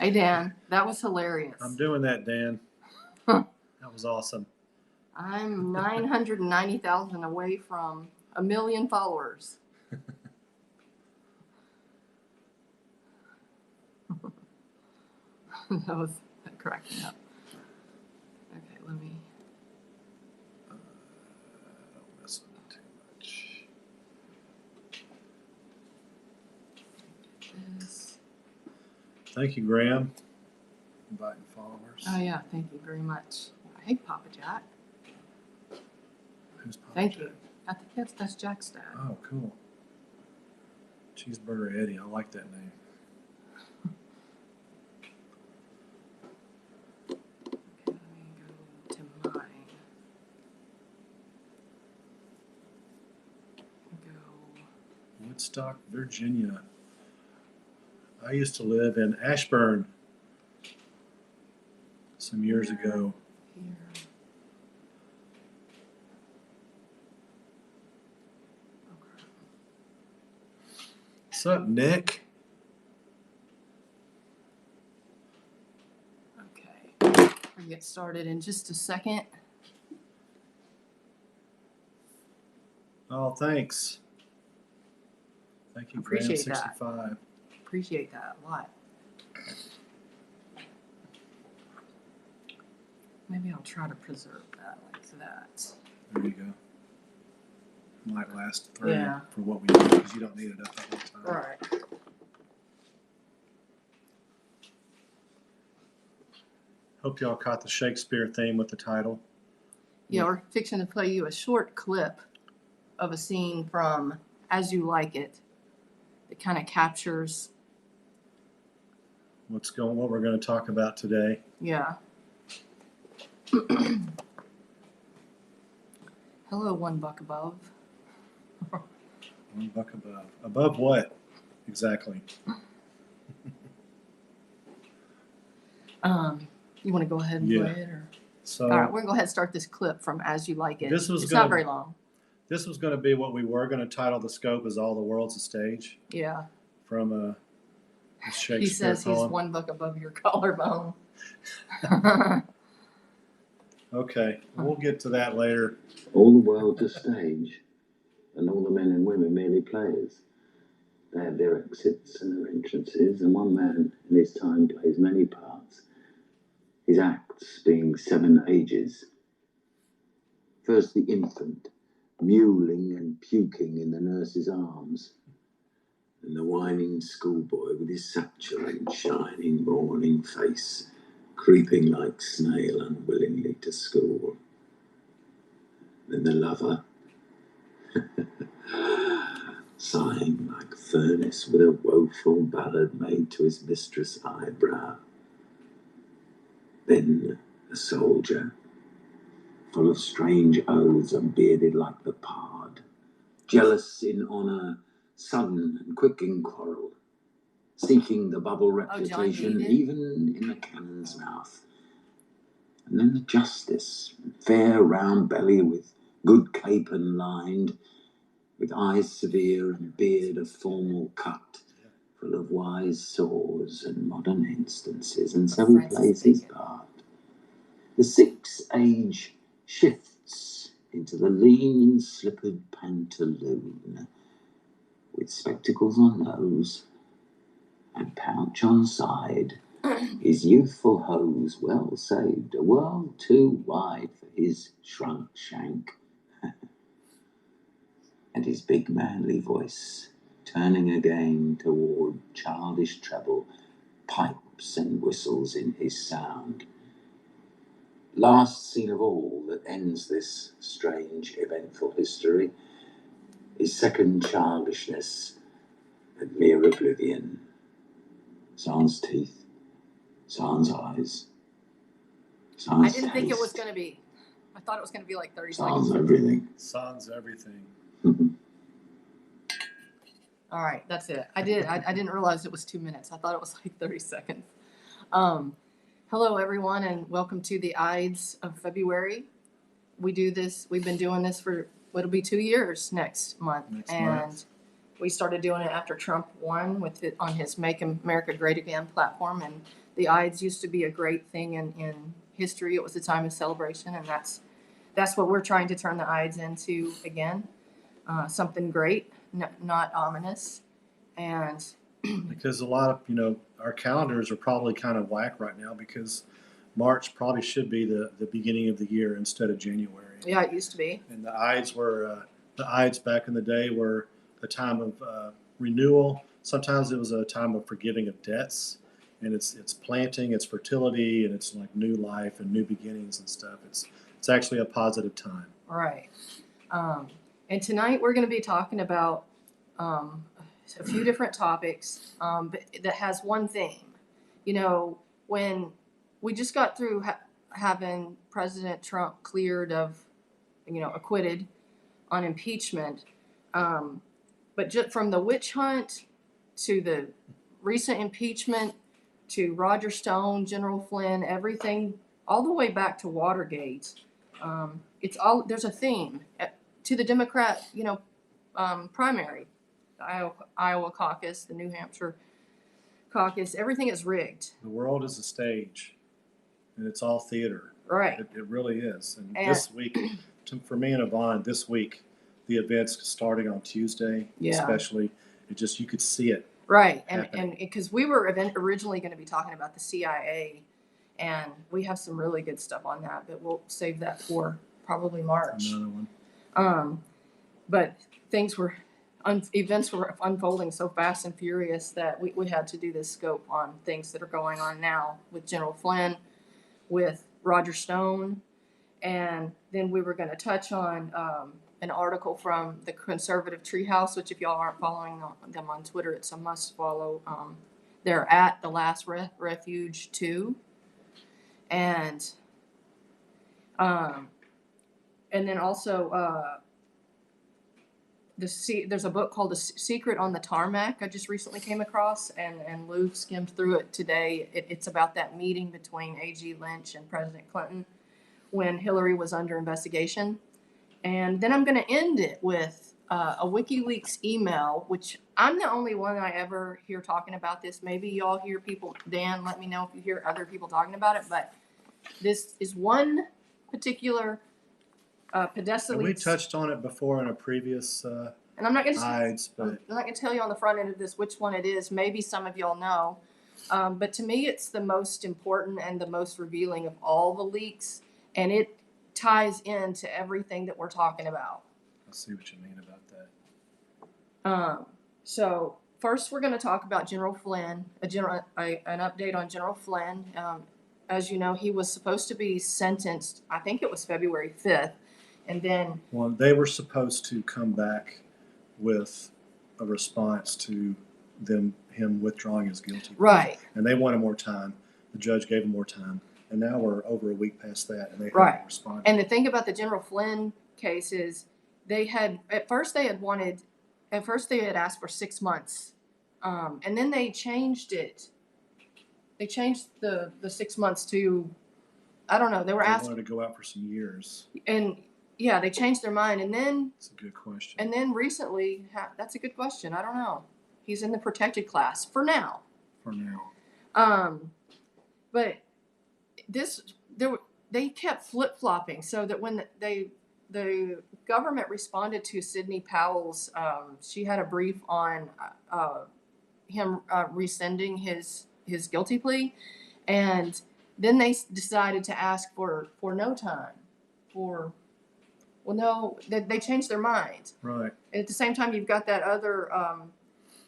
Hey, Dan, that was hilarious. I'm doing that, Dan. That was awesome. I'm 990,000 away from 1 million followers. That was cracking up. Okay, let me. Don't mess with it too much. This. Thank you, Graham. Inviting followers. Oh, yeah, thank you very much. Hey, Papa Jack. Who's Papa Thank Jack? you. I think that's Jack's dad. Oh, cool. Cheeseburger Eddie. I like that name. Okay, let me go to mine. Go. Woodstock, Virginia. I used to live in Ashburn some years ago. Here. Okay. What's up, Nick? Okay. We'll get started in just a second. Oh, thanks. Thank you, Graham. Appreciate that. 65. Appreciate that a lot. Maybe I'll try to preserve that like that. There you go. Might last 3 Yeah. for what we do because you don't need it up the whole time. All right. Hope y'all caught the Shakespeare theme with the title. Yeah, we're fixing to play you a short clip of a scene from As You Like It. It kind of captures, What we're going to talk about today. yeah. Hello, $1 above. $1 above. Above what? Exactly. You want to go ahead and Yeah. play it? Or? So All right, we're going to go ahead and start this clip from As You Like It. This was It's gonna- not very long. this was going to be what we were going to title the scope as All the World's a Stage Yeah. from a Shakespeare He says he's poem. $1 above your collarbone. Okay, we'll get to that later. All the world's a stage, and all the men and women merely players. They have their exits and their entrances, and one man in his time plays many parts, his acts being 7 ages. First the infant, mewling and puking in the nurse's arms, and the whining schoolboy with his satchel and shining morning face, creeping like snail unwillingly to school. Then the lover, sighing like furnace with a woeful ballad made to his mistress' eyebrow. Then a soldier, full of strange oaths and bearded like the pard, jealous in honour, sudden and quick in quarrel, seeking the bubble reputation even in the cannon's mouth. And then the justice, fair round belly with good capon lined, with eyes severe and beard of formal cut, full of wise saws and modern instances, and so he plays his part. The 6th age shifts into the lean and slippered pantaloon, with spectacles on nose and pouch on side, his youthful hose well saved, a world too wide for his shrunk shank, and his big manly voice turning again toward childish treble, pipes and whistles in his sound. Last scene of all that ends this strange, eventful history is second childishness and mere oblivion. Sans teeth, sans eyes, sans I didn't think it was taste, going to be. I thought it was going to be like 30 sans seconds. everything. Sans everything. All right, that's it. I didn't realize it was 2 minutes. I thought it was like 30 seconds. Hello, everyone, and welcome to the Ides of February. We've been doing this for, it'll be 2 years next month. We started doing it after Trump won with it on his Make America Great Again platform. And the Ides used to be a great thing in history. It was a time of celebration, and that's what we're trying to turn the Ides into again. Something great, not ominous. And Because a lot of, our calendars are probably kind of whack right now because March probably should be the beginning of the year instead of January. yeah, it used to be. And the Ides back in the day were a time of renewal. Sometimes it was a time of forgiving of debts, and it's planting, it's fertility, and it's like new life and new beginnings and stuff. It's actually a positive time. Right. And tonight we're going to be talking about a few different topics, but that has one theme. When we just got through having President Trump cleared of, acquitted on impeachment, but just from the witch hunt to the recent impeachment to Roger Stone, General Flynn, everything, all the way back to Watergate, there's a theme to the Democrat, primary, the Iowa caucus, the New Hampshire caucus. Everything is rigged. The world is a stage, and it's all theater. Right. It really is. And this week, for me and Yvonne, this week, the events starting on Tuesday, especially, you could see it. Right. And because we were originally going to be talking about the CIA, and we have some really good stuff on that, but we'll save that for probably March. Another one. But events were unfolding so fast and furious that we had to do this scope on things that are going on now with General Flynn, with Roger Stone, and then we were going to touch on an article from the Conservative Treehouse, which if y'all aren't following them on Twitter, it's a must follow. They're at The Last Refuge 2. And then also there's a book called The Secret on the Tarmac I just recently came across, and Lou skimmed through it today. It's about that meeting between A.G. Lynch and President Clinton when Hillary was under investigation. And then I'm going to end it with a WikiLeaks email, which I'm the only one I ever hear talking about this. Maybe y'all hear people. Dan, let me know if you hear other people talking about it. But this is one particular pedestal. And we touched on it before in a previous and I'm not going to tell you on the front end of this which one it is. Maybe some of y'all know. But to me, it's the most important and the most revealing of all the leaks. And it ties into everything that we're talking about. I see what you mean about that. So first, we're going to talk about General Flynn, an update on General Flynn. As you know, he was supposed to be sentenced, I think it was February 5th. And then... Well, they were supposed to come back with a response to him withdrawing his guilty plea. Right. And they wanted more time. The judge gave him more time. And now we're over a week past that, and they haven't responded. And the thing about the General Flynn case is at first they had asked for 6 months. And then they changed it. They changed the 6 months to, I don't know, they wanted to go out for some years. And they changed their mind. And then, that's a good question. And then recently, that's a good question. I don't know. He's in the protected class for now. But they kept flip-flopping, so that when the government responded to Sidney Powell's, she had a brief on him rescinding his guilty plea, and then they decided to ask for no time. They changed their mind. Right. And at the same time, you've got that other,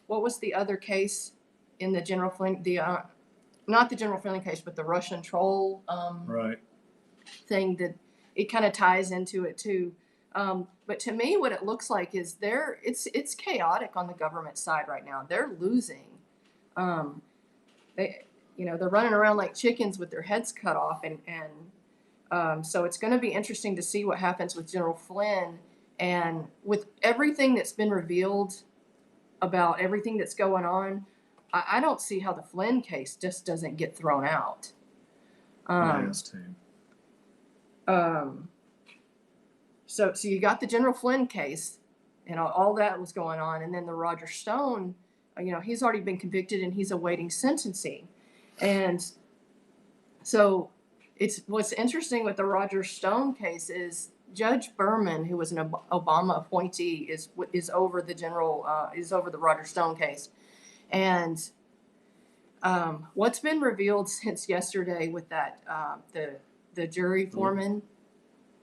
what was the other case in the General Flynn, not the General Flynn case, but the Russian troll thing, that it kind of ties into it too. But to me, what it looks like is it's chaotic on the government side right now. They're losing. They're running around like chickens with their heads cut off, and so it's going to be interesting to see what happens with General Flynn, and with everything that's been revealed about everything that's going on. I don't see how the Flynn case just doesn't get thrown out. So you got the General Flynn case, and all that was going on. And then the Roger Stone, he's already been convicted and he's awaiting sentencing. And so what's interesting with the Roger Stone case is Judge Berman, who was an Obama appointee, is over the Roger Stone case. And what's been revealed since yesterday with that the jury foreman.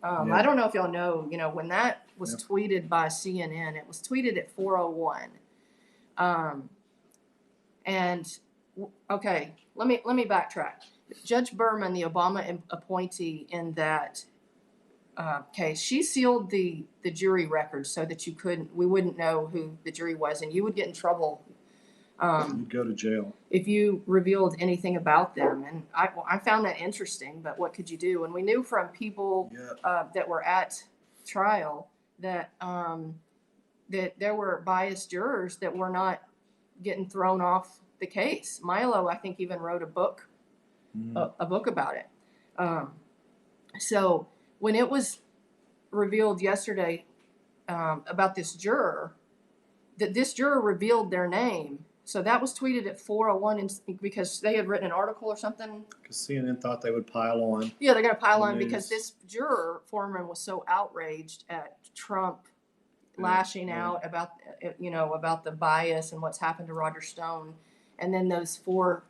I don't know if y'all know, when that was tweeted by CNN, it was tweeted at 4:01. And okay, let me backtrack. Judge Berman, the Obama appointee in that case, she sealed the jury records so that we wouldn't know who the jury was, and you would get in trouble. You'd go to jail if you revealed anything about them. And I found that interesting, but what could you do? And we knew from people that were at trial that that there were biased jurors that were not getting thrown off the case. Milo, I think, even wrote a book about it. So when it was revealed yesterday about this juror, that this juror revealed their name. So that was tweeted at 4:01 because they had written an article or something. Because CNN thought they would pile on. Yeah, they're going to pile on because this juror, Foreman, was so outraged at Trump lashing out about the bias and what's happened to Roger Stone, and then those 4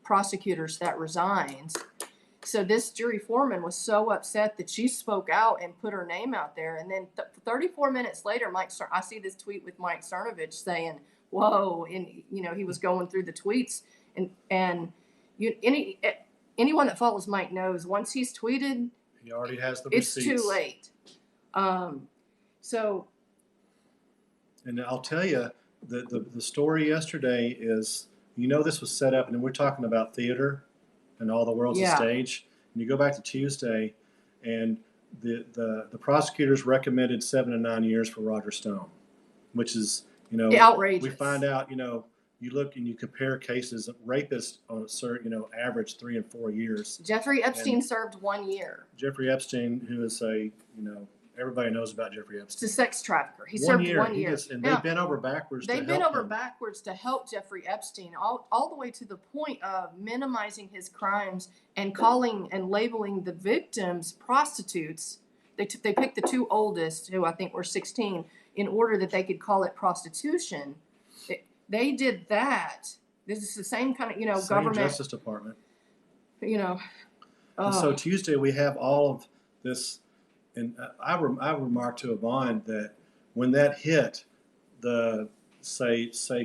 prosecutors that resigned. So this jury foreman was so upset that she spoke out and put her name out there. And then 34 minutes later, I see this tweet with Mike Cernovich saying, "Whoa!" And he was going through the tweets, and anyone that follows Mike knows once he's tweeted, he already has the receipts. It's too late. And I'll tell you, the story yesterday is, this was set up, and we're talking about theater and all the world's a stage. And you go back to Tuesday, and the prosecutors recommended 7 to 9 years for Roger Stone, which is, outrageous. We find out, you look and you compare cases, rapists on a certain, average 3 and 4 years. Jeffrey Epstein served 1 year. Jeffrey Epstein, who is everybody knows about Jeffrey Epstein. He's a sex trafficker. He served 1 year. They bent over backwards. They've been over backwards to help Jeffrey Epstein, all the way to the point of minimizing his crimes and calling and labeling the victims prostitutes. They picked the 2 oldest, who I think were 16, in order that they could call it prostitution. They did that. This is the same kind of, same government. Justice Department. And so Tuesday we have all of this. And I remarked to Yvonne that when that hit the,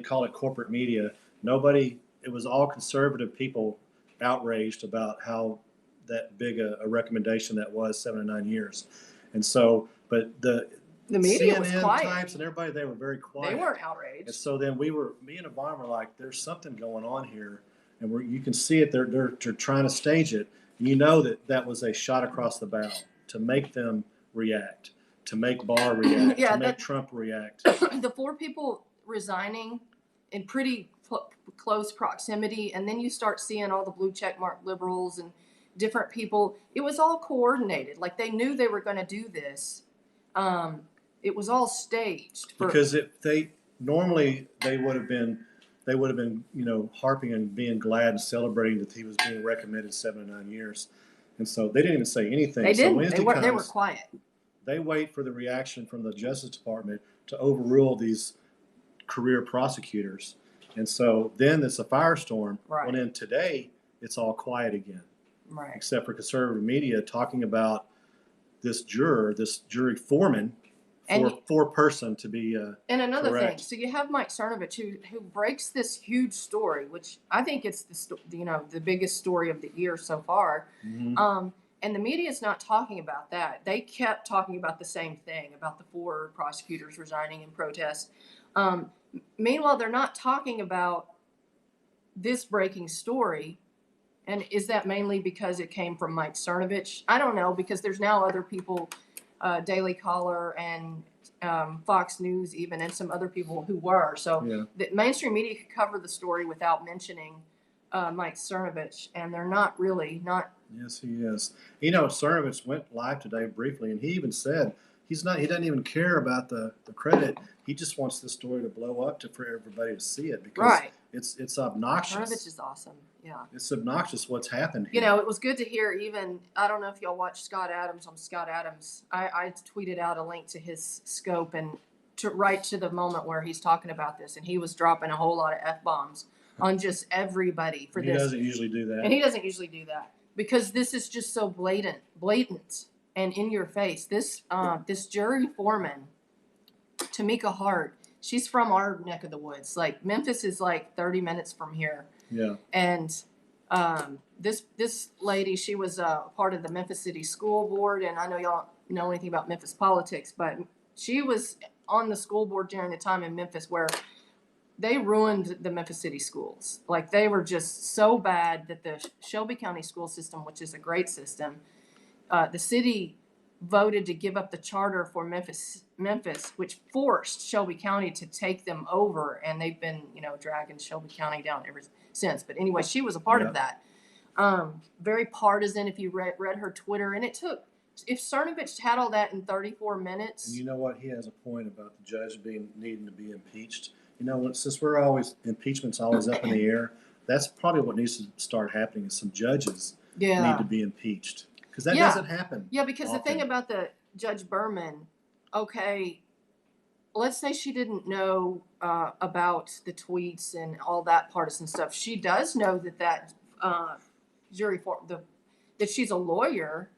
call it corporate media, it was all conservative people outraged about how that big a recommendation that was, 7 to 9 years. And so, but the media CNN, was quiet. Times and everybody, they were very quiet. They weren't outraged. And so then me and Yvonne were like, there's something going on here. And you can see it, they're trying to stage it. And that was a shot across the bow to make them react, to make Barr react, to make Trump react. The 4 people resigning in pretty close proximity, and then you start seeing all the blue checkmark liberals and different people. It was all coordinated. Like they knew they were going to do this. It was all staged. Because normally they would have been, harping and being glad and celebrating that he was being recommended 7 to 9 years. And so they didn't even say anything. They didn't. So they were quiet. They wait for the reaction from the Justice Department to overrule these career prosecutors. And so then it's a firestorm. Right. And then today it's all quiet again. Right. Except for conservative media talking about this jury foreman, four-person to be and another correct. thing, so you have Mike Cernovich who breaks this huge story, which I think it's the biggest story of the year so far. Mm-hmm. And the media is not talking about that. They kept talking about the same thing, about the 4 prosecutors resigning in protest. Meanwhile, they're not talking about this breaking story. And is that mainly because it came from Mike Cernovich? I don't know, because there's now other people, Daily Caller and Fox News even, and some other people who were. So the mainstream media could cover the story without mentioning Mike Cernovich, and they're not. Yes, he is. Cernovich went live today briefly, and he even said He doesn't even care about the credit. He just wants this story to blow up for everybody to see it because Right. it's obnoxious. Brnovich is awesome. Yeah. It's obnoxious what's happened here. You know, it was good to hear even, I don't know if y'all watch Scott Adams on Scott Adams. I tweeted out a link to his scope and right to the moment where he's talking about this, and he was dropping a whole lot of F-bombs on just everybody for He this. doesn't usually do that. And he doesn't usually do that because this is just so blatant and in your face. This jury foreman, Tamika Hart, she's from our neck of the woods. Like Memphis is like 30 minutes from here. Yeah. And this lady, she was part of the Memphis City School Board, and I know y'all know anything about Memphis politics, but she was on the school board during the time in Memphis where they ruined the Memphis City schools. Like they were just so bad that the Shelby County school system, which is a great system, the city voted to give up the charter for Memphis, which forced Shelby County to take them over, and they've been, dragging Shelby County down ever since. But anyway, she was a part of that. Very partisan. If you read her Twitter, and if Cernovich had all that in 34 minutes. And you know what? He has a point about the judge needing to be impeached. Since impeachment's always up in the air, that's probably what needs to start happening is some judges need to be impeached. Because that doesn't happen. Yeah, because often. The thing about the Judge Berman, okay, let's say she didn't know about the tweets and all that partisan stuff. She does know that jury that she's a lawyer,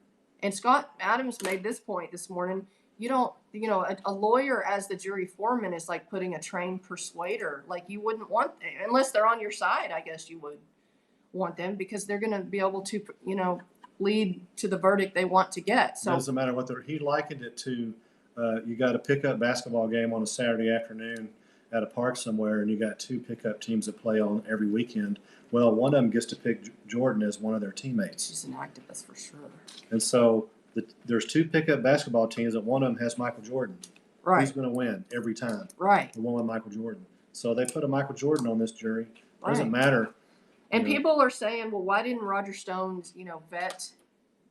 and Scott Adams made this point this morning. A lawyer as the jury foreman is like putting a trained persuader. Like you wouldn't want, unless they're on your side, I guess you would want them because they're going to be able to, lead to the verdict they want to get. So it doesn't matter what he likened it to. You got a pickup basketball game on a Saturday afternoon at a park somewhere, and you got two pickup teams that play on every weekend. Well, one of them gets to pick Jordan as one of their teammates. She's an activist for sure. And so there's two pickup basketball teams, and one of them has Michael Jordan. Right. Who's going to win every time? Right. The one with Michael Jordan. So they put a Michael Jordan on this jury. It doesn't Right. matter. And people are saying, well, why didn't Roger Stone, vet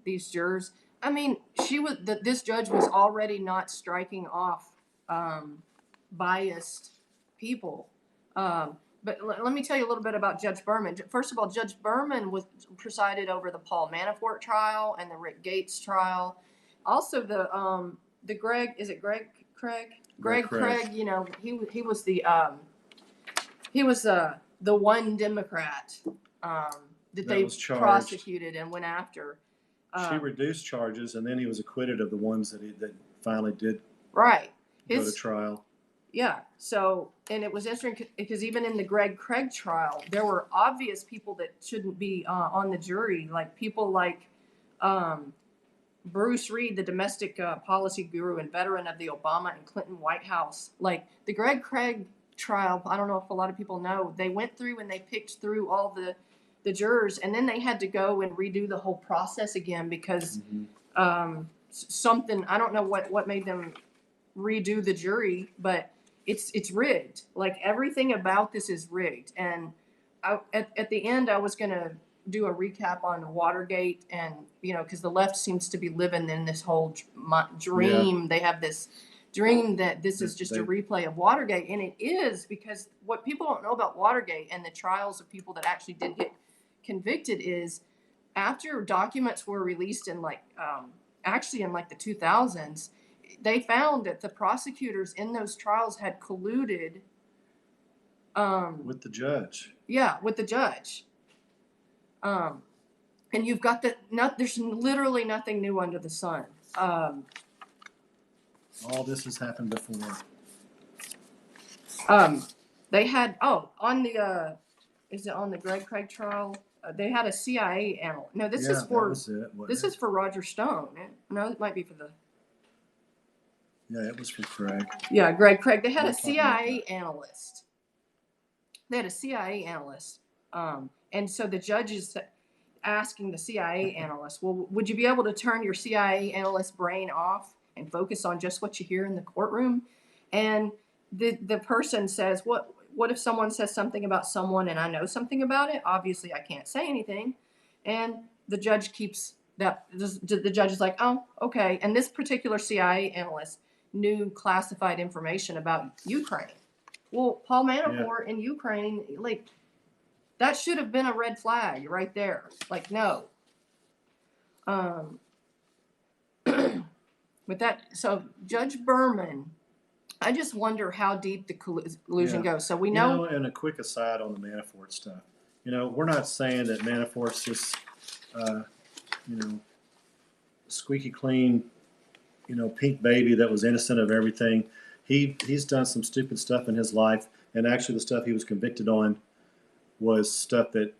these jurors? I mean, this judge was already not striking off biased people. But let me tell you a little bit about Judge Berman. First of all, Judge Berman presided over the Paul Manafort trial and the Rick Gates trial. Also the Greg, is it Greg Craig? Greg Craig, he was the one Democrat that they prosecuted and went after. She reduced charges, and then he was acquitted of the ones that finally did go to trial. Yeah. So, and it was interesting because even in the Greg Craig trial, there were obvious people that shouldn't be on the jury, like people like Bruce Reed, the domestic policy guru and veteran of the Obama and Clinton White House. Like the Greg Craig trial, I don't know if a lot of people know, they went through and they picked through all the jurors, and then they had to go and redo the whole process again because something, I don't know what made them redo the jury, but it's rigged. Like everything about this is rigged. And at the end, I was going to do a recap on Watergate, and because the left seems to be living in this whole dream. Yeah. They have this dream that this is just a replay of Watergate, and it is, because what people don't know about Watergate and the trials of people that actually did get convicted is after documents were released in actually in the 2000s, they found that the prosecutors in those trials had colluded with the judge. Yeah, with the judge. And you've got there's literally nothing new under the sun. All this has happened before. They had on the is it on the Greg Craig trial? They had a CIA analyst. No, this is for this is for Roger Stone. No, it might be for the. Yeah, it was for Craig. Yeah, Greg Craig. They had a CIA analyst. They had a CIA analyst, and so the judge is asking the CIA analyst, "Well, would you be able to turn your CIA analyst brain off and focus on just what you hear in the courtroom?" And the person says, What if someone says something about someone and I know something about it? Obviously, I can't say anything. And the judge keeps the judge is like, oh, okay. And this particular CIA analyst knew classified information about Ukraine. Well, Paul Manafort in Ukraine, like, that should have been a red flag right there. Like, no. With that, so Judge Berman, I just wonder how deep the collusion goes. So we know. And a quick aside on the Manafort stuff. We're not saying that Manafort's just, squeaky clean, pink baby that was innocent of everything. He's done some stupid stuff in his life, and actually the stuff he was convicted on was stuff that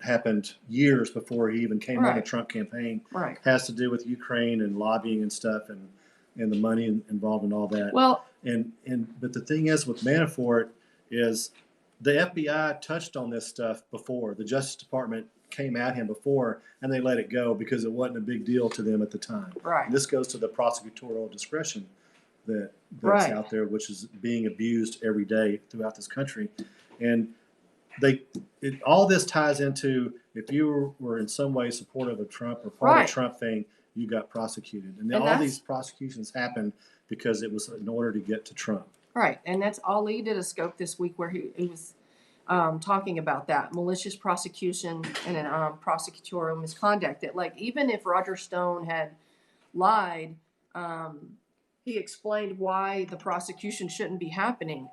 happened years before he even came on the Trump campaign. Right. Has to do with Ukraine and lobbying and stuff, and the money involved in all that. Well, but the thing is with Manafort is the FBI touched on this stuff before. The Justice Department came at him before, and they let it go because it wasn't a big deal to them at the time. Right. And this goes to the prosecutorial discretion that's out there, which is being abused every day throughout this country. And all this ties into, if you were in some way supportive of Trump or part of the Trump thing, you got prosecuted. And all these prosecutions happened because it was in order to get to Trump. Right. And that's Ali did a scope this week where he was talking about that malicious prosecution and prosecutorial misconduct. That, like, even if Roger Stone had lied, he explained why the prosecution shouldn't be happening.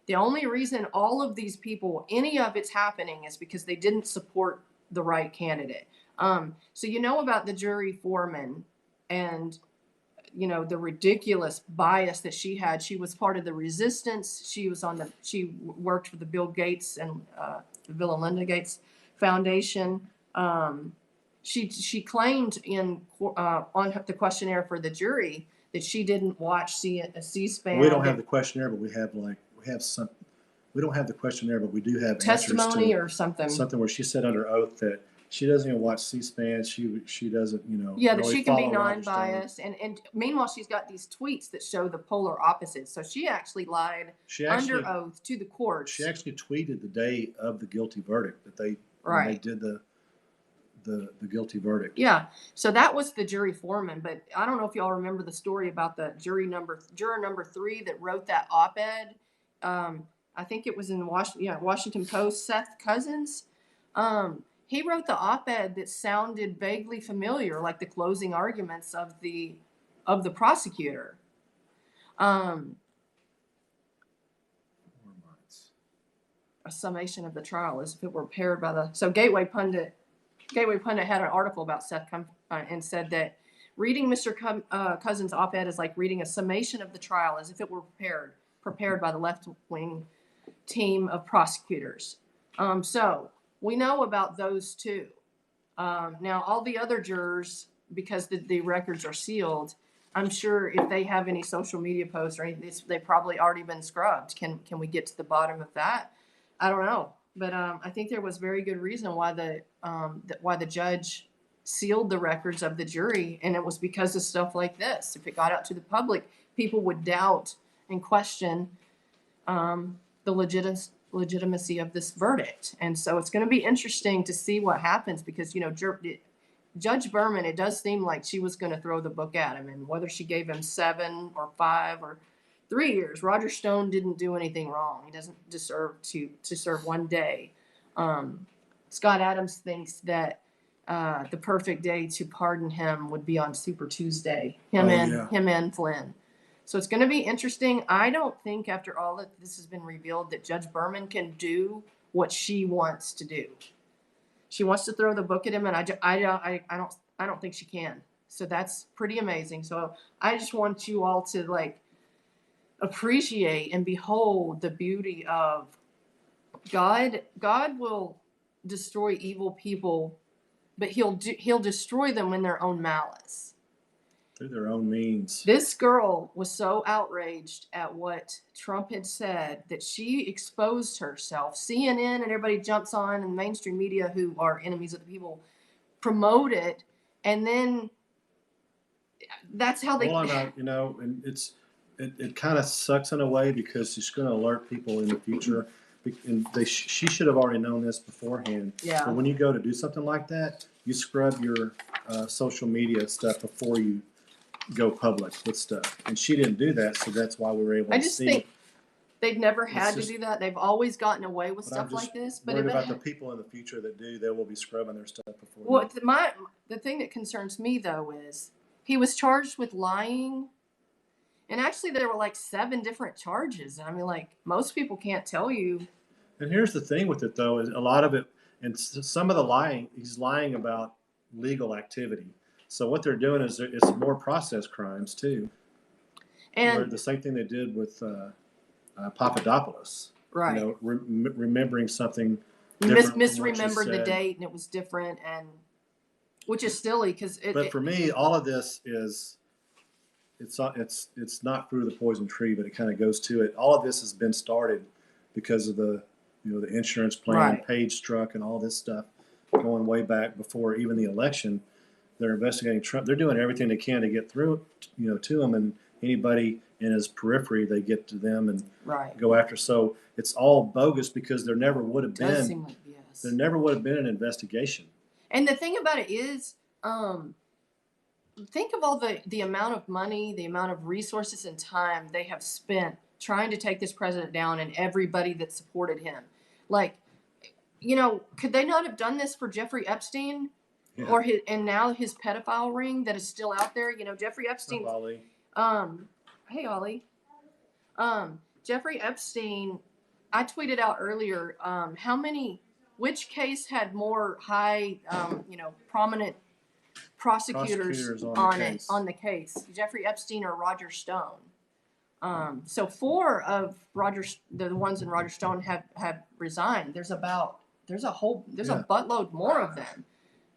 The only reason all of these people, any of it's happening, is because they didn't support the right candidate. So about the jury foreman and the ridiculous bias that she had. She was part of the resistance. She worked for the Bill Gates and the Bill and Linda Gates Foundation. She claimed on the questionnaire for the jury that she didn't watch C-SPAN. We don't have the questionnaire, but we have some. We don't have the questionnaire, but we do have testimony or something. Something where she said under oath that she doesn't even watch C-SPAN. She doesn't, Yeah, really that she can be follow non-biased. And meanwhile, she's got these tweets that show the polar opposites. So she actually lied under oath to the court. She actually tweeted the day of the guilty verdict that they did the guilty verdict. Yeah. So that was the jury foreman. But I don't know if y'all remember the story about the juror number 3 that wrote that op-ed. I think it was in Washington Post, Seth Cousins. He wrote the op-ed that sounded vaguely familiar, like the closing arguments of the prosecutor. A summation of the trial as if it were prepared by the. So Gateway Pundit had an article about Seth and said that reading Mr. Cousins' op-ed is like reading a summation of the trial as if it were prepared by the left-wing team of prosecutors. So we know about those two. Now, all the other jurors, because the records are sealed, I'm sure if they have any social media posts or anything, they've probably already been scrubbed. Can we get to the bottom of that? I don't know. But I think there was very good reason why the judge sealed the records of the jury, and it was because of stuff like this. If it got out to the public, people would doubt and question the legitimacy of this verdict. And so it's going to be interesting to see what happens because, Judge Berman, it does seem like she was going to throw the book at him, and whether she gave him 7 or 5 or 3 years, Roger Stone didn't do anything wrong. He doesn't deserve to serve 1 day. Scott Adams thinks that the perfect day to pardon him would be on Super Tuesday. Him and Flynn. So it's going to be interesting. I don't think after all that this has been revealed that Judge Berman can do what she wants to do. She wants to throw the book at him, and I don't think she can. So that's pretty amazing. So I just want you all to appreciate and behold the beauty of God. God will destroy evil people, but he'll destroy them in their own malice. Through their own means. This girl was so outraged at what Trump had said that she exposed herself. CNN and everybody jumps on, and mainstream media, who are enemies of the people, promote it, and then that's how they. Well, and it kind of sucks in a way because she's going to alert people in the future, and she should have already known this beforehand. Yeah. But when you go to do something like that, you scrub your social media stuff before you go public with stuff. And she didn't do that, so that's why we were able I to just see. think they've never It's had just- to do that. They've always gotten away with But I'm stuff just like this. But worried if about it, the people in the future that do, they will be scrubbing their stuff before. well, the thing that concerns me though is he was charged with lying, and actually there were like 7 different charges. I mean, like most people can't tell you. And here's the thing with it, though, is a lot of it, and some of the lying, he's lying about legal activity. So what they're doing is it's more process crimes too. Where And the same thing they did with Papadopoulos. right, You know, remembering something different from what you misremembered the said. date, and it was different, and which is silly because But for me, all of this is it's not through the poison tree, but it kind of goes to it. All of this has been started because of the insurance plan, Right. Page struck, and all this stuff going way back before even the election. They're investigating Trump. They're doing everything they can to get through, to him, and anybody in his periphery, they get to them and right. go after. So it's all bogus because there never would have Does been seem like yes. there never would have been an investigation. And the thing about it is, think of all the amount of money, the amount of resources and time they have spent trying to take this president down and everybody that supported him. Like, could they not have done this for Jeffrey Epstein? Yeah. Or and now his pedophile ring that is still out there? Jeffrey Epstein. Hey Ollie. Jeffrey Epstein, I tweeted out earlier, which case had more high, prominent prosecutors on the case, Jeffrey Epstein or Roger Stone. So 4 of the ones in Roger Stone have resigned. There's a buttload more of them.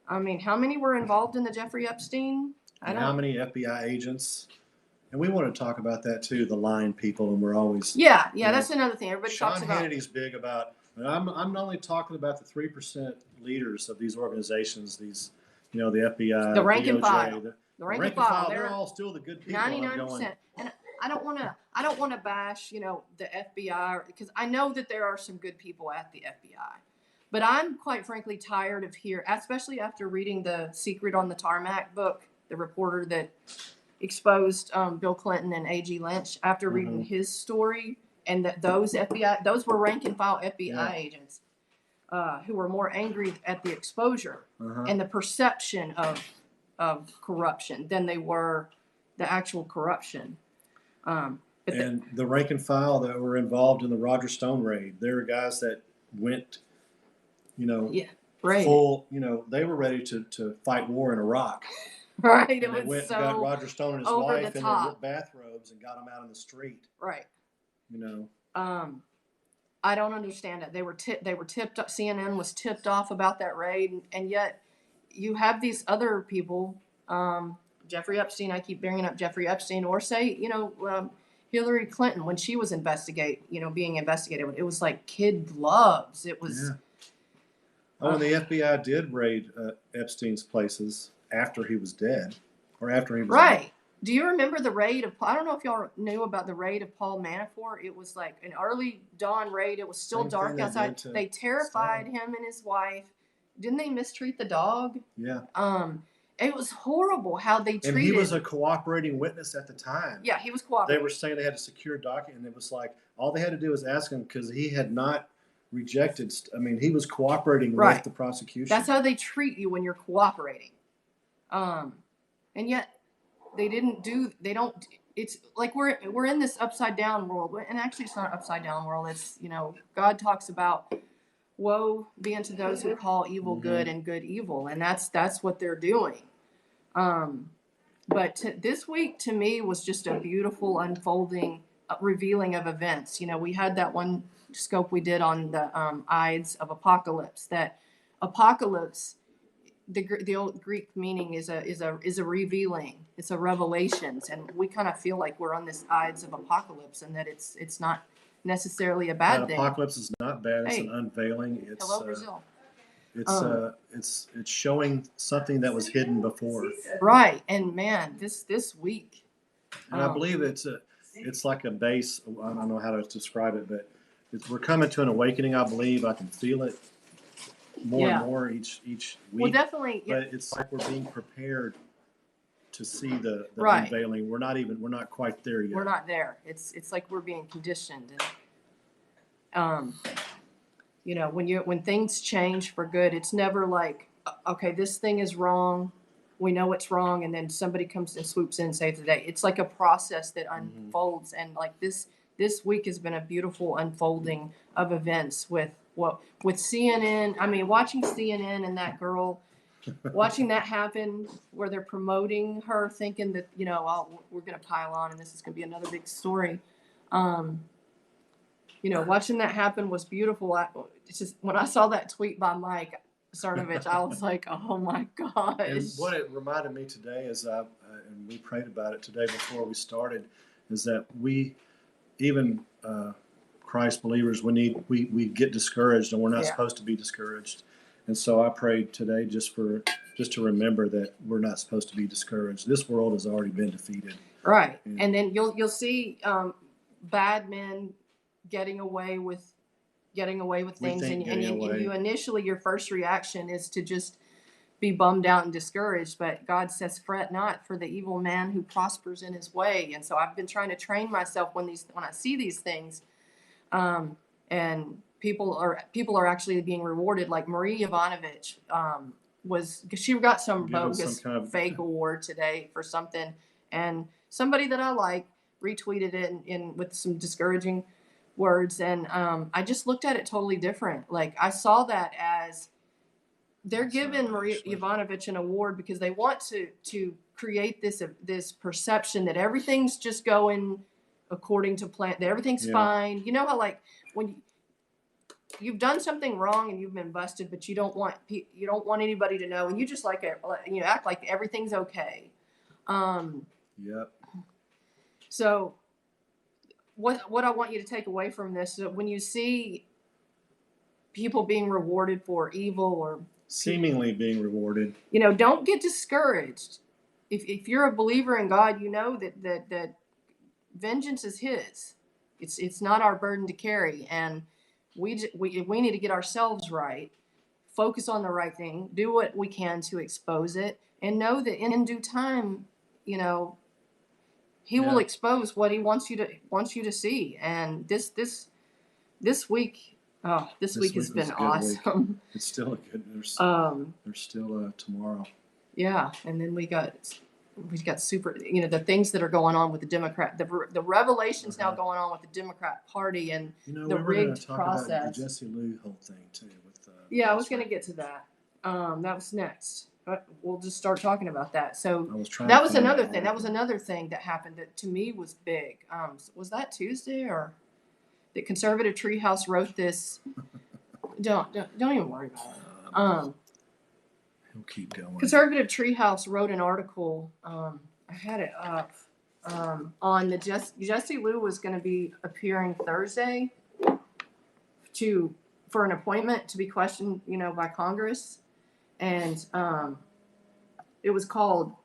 I mean, how many were involved in the Jeffrey Epstein? How many FBI agents? And we want to talk about that too, the lying people, and we're always that's another thing everybody talks about. Sean Hannity's big about. I'm not only talking about the 3% leaders of these organizations, these the FBI, the rank and DOJ, file, the rank and file. They're all still the good people. 99%. And I don't want to bash the FBI because I know that there are some good people at the FBI. But I'm quite frankly tired of especially after reading the Secret on the Tarmac book, the reporter that exposed Bill Clinton and A.G. Lynch, after reading his story, and that those were rank and file FBI agents who were more angry at the exposure and the perception of corruption than they were the actual corruption. And the rank and file that were involved in the Roger Stone raid, there were guys that went full, they were ready to fight war in Iraq. Right. And they went and got Roger Stone and his wife in their bathrobes and got them out on the street. Right. I don't understand it. They were tipped up. CNN was tipped off about that raid, and yet you have these other people, Jeffrey Epstein. I keep bringing up Jeffrey Epstein, or say, Hillary Clinton when she was being investigated. It was like kid gloves. It was. Yeah. And the FBI did raid Epstein's places after he was dead, or after he was right. Do you remember the raid of? I don't know if y'all knew about the raid of Paul Manafort. It was like an early dawn raid. It was still dark outside. They terrified him and his wife. Didn't they mistreat the dog? Yeah. It was horrible how they treated. And he was a cooperating witness at the time. Yeah, he was cooperating. They were saying they had a secure document, and it was like all they had to do was ask him because he had not rejected. He was cooperating with the prosecution. That's how they treat you when you're cooperating. And yet they don't. It's like we're in this upside down world, and actually it's not an upside down world. It's God talks about woe be unto those who call evil good and good evil, and that's what they're doing. But this week to me was just a beautiful unfolding, revealing of events. We had that one scope we did on the Ides of Apocalypse. That apocalypse, the old Greek meaning is a revealing. It's a revelations, and we kind of feel like we're on this Ides of Apocalypse, and that it's not necessarily a bad thing. Apocalypse is not bad. It's an unveiling. It's hello Brazil. It's showing something that was hidden before. Right, and man, this week. And I believe it's like a base. I don't know how to describe it, but we're coming to an awakening. I believe I can feel it. more Yeah. and more each Well, week. definitely. Yeah. But it's like we're being prepared to see the Right. unveiling. We're not quite there yet. We're not there. It's like we're being conditioned, and when things change for good, it's never like, okay, this thing is wrong, we know it's wrong, and then somebody comes and swoops in and saves the day. It's like a process that unfolds, and like this week has been a beautiful unfolding of events with CNN. I mean, watching CNN and that girl. Watching that happen, where they're promoting her, thinking that we're going to pile on, and this is going to be another big story. Watching that happen was beautiful. It's just when I saw that tweet by Mike Cernovich, I was like, oh my gosh. And what it reminded me today is, and we prayed about it today before we started, is that we, even Christ believers, we get discouraged, and we're not supposed to be discouraged. And so I prayed today just to remember that we're not supposed to be discouraged. This world has already been defeated. Right. And then you'll see bad men getting away with things, and you initially, your first reaction is to just be bummed out and discouraged, but God says, fret not for the evil man who prospers in his way. And so I've been trying to train myself when I see these things, and people are actually being rewarded. Like Marie Yovanovitch she got some bogus fake award today for something, and somebody that I like retweeted it in with some discouraging words, and I just looked at it totally different. Like, I saw that as they're giving Marie Yovanovitch an award because they want to create this perception that everything's just going according to plan, that everything's fine. You know how, like, when you've done something wrong and you've been busted, but you don't want anybody to know, and you just act like everything's okay. Yep. So what I want you to take away from this is that when you see people being rewarded for evil, or seemingly being rewarded, don't get discouraged. If you're a believer in God, you know that vengeance is His. It's not our burden to carry, and we need to get ourselves right, focus on the right thing, do what we can to expose it, and know that in due time, He will expose what He wants you to see. And this week, this week has been awesome. Week. It's still a good. There's still tomorrow. Yeah, and then we got super, the things that are going on with the Democrat, the revelations now going on with the Democrat Party, and the rigged process. About the Jesse Lou whole thing too. I was going to get to that. That was next. But we'll just start talking about that. So that was another thing. That was another thing that happened that to me was big. Was that Tuesday, or the Conservative Treehouse wrote this? Don't even worry about it. He'll keep going. Conservative Treehouse wrote an article. I had it up on the Jesse Lou was going to be appearing Thursday for an appointment to be questioned, by Congress, and it was called,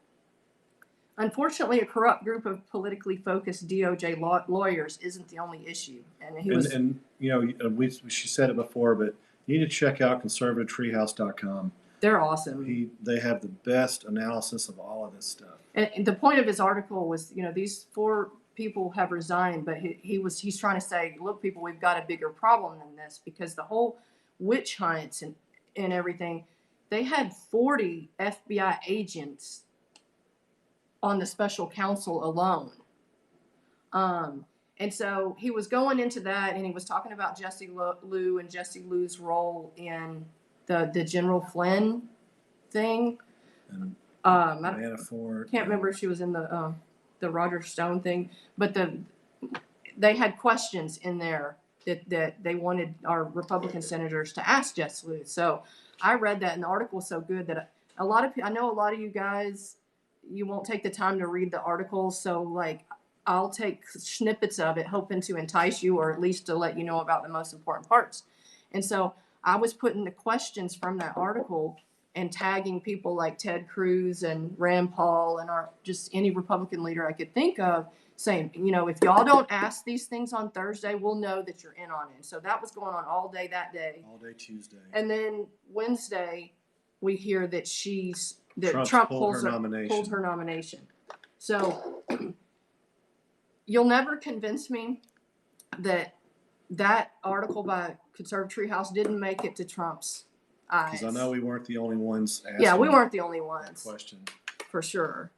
"Unfortunately, a corrupt group of politically focused DOJ lawyers isn't the only issue." And she said it before, but you need to check out conservativetreehouse.com. They're awesome. They have the best analysis of all of this stuff. And the point of his article was, these 4 people have resigned, but he's trying to say, look, people, we've got a bigger problem than this, because the whole witch hunts and everything, they had 40 FBI agents on the special counsel alone. And so he was going into that, and he was talking about Jesse Lou and Jesse Lou's role in the General Flynn thing. And Manafort. Can't remember if she was in the Roger Stone thing, but they had questions in there that they wanted our Republican senators to ask Jesse Lou. So I read that, and the article was so good that I know a lot of you guys, you won't take the time to read the article. So, like, I'll take snippets of it, hoping to entice you, or at least to let you know about the most important parts. And so I was putting the questions from that article and tagging people like Ted Cruz and Rand Paul and just any Republican leader I could think of, saying, if y'all don't ask these things on Thursday, we'll know that you're in on it. So that was going on all day that day. All day Tuesday. And then Wednesday, we hear that Trump pulled her nomination. So you'll never convince me that article by Conservative Treehouse didn't make it to Trump's eyes. Because I know we weren't the only ones asking. Yeah, we weren't the only ones. Question. For sure.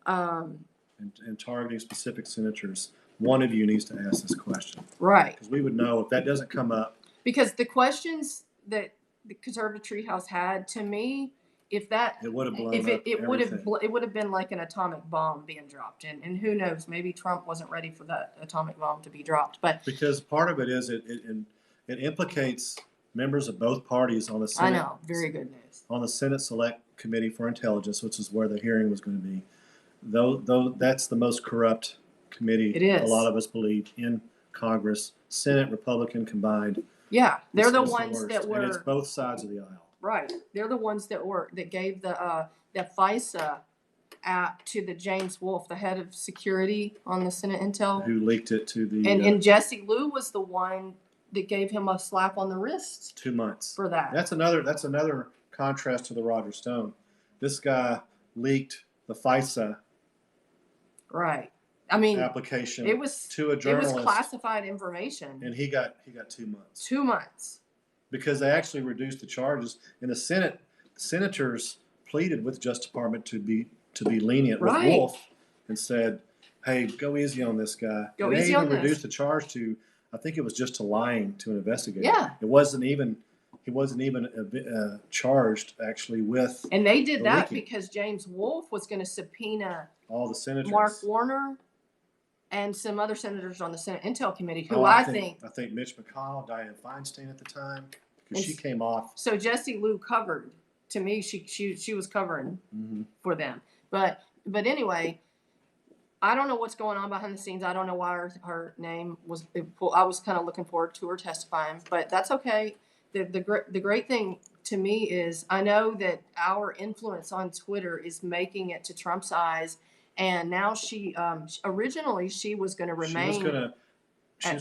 And targeting specific senators, one of you needs to ask this question. Right. Because we would know if that doesn't come up. Because the questions that the Conservative Treehouse had, to me, it would have blown up. It would have been like an atomic bomb being dropped, and who knows? Maybe Trump wasn't ready for that atomic bomb to be dropped. But because part of it is it implicates members of both parties on the Senate. I know, very good news. On the Senate Select Committee for Intelligence, which is where the hearing was going to be. Though that's the most corrupt committee. It is. A lot of us believe in Congress, Senate, Republican combined. Yeah, they're the ones that were. And it's both sides of the aisle. Right, they're the ones that gave the FISA app to the James Wolfe, the head of security on the Senate Intel, who leaked it to the. And Jesse Liu was the one that gave him a slap on the wrist. 2 months for that. That's another contrast to the Roger Stone. This guy leaked the FISA. Right. I mean, application. It was to a journalist. It was classified information. And he got 2 months. 2 months. Because they actually reduced the charges. In the Senate, senators pleaded with the Justice Department to be lenient with Wolf and said, "Hey, go easy on this guy." Go and easy they on even this. reduced the charge to, I think it was just to lying to an investigator. Yeah. He wasn't even charged actually with. And they did that leaking. because James Wolfe was going to subpoena all the senators. Mark Warner and some other senators on the Senate Intel Committee, who I think Mitch McConnell, Dianne Feinstein at the time, because she came off. So Jesse Liu covered. To me, she was covering for them. But anyway, I don't know what's going on behind the scenes. I don't know why her name was. I was kind of looking forward to her testifying, but that's okay. The great thing to me is I know that our influence on Twitter is making it to Trump's eyes. And now she, originally she was going to remain. She was going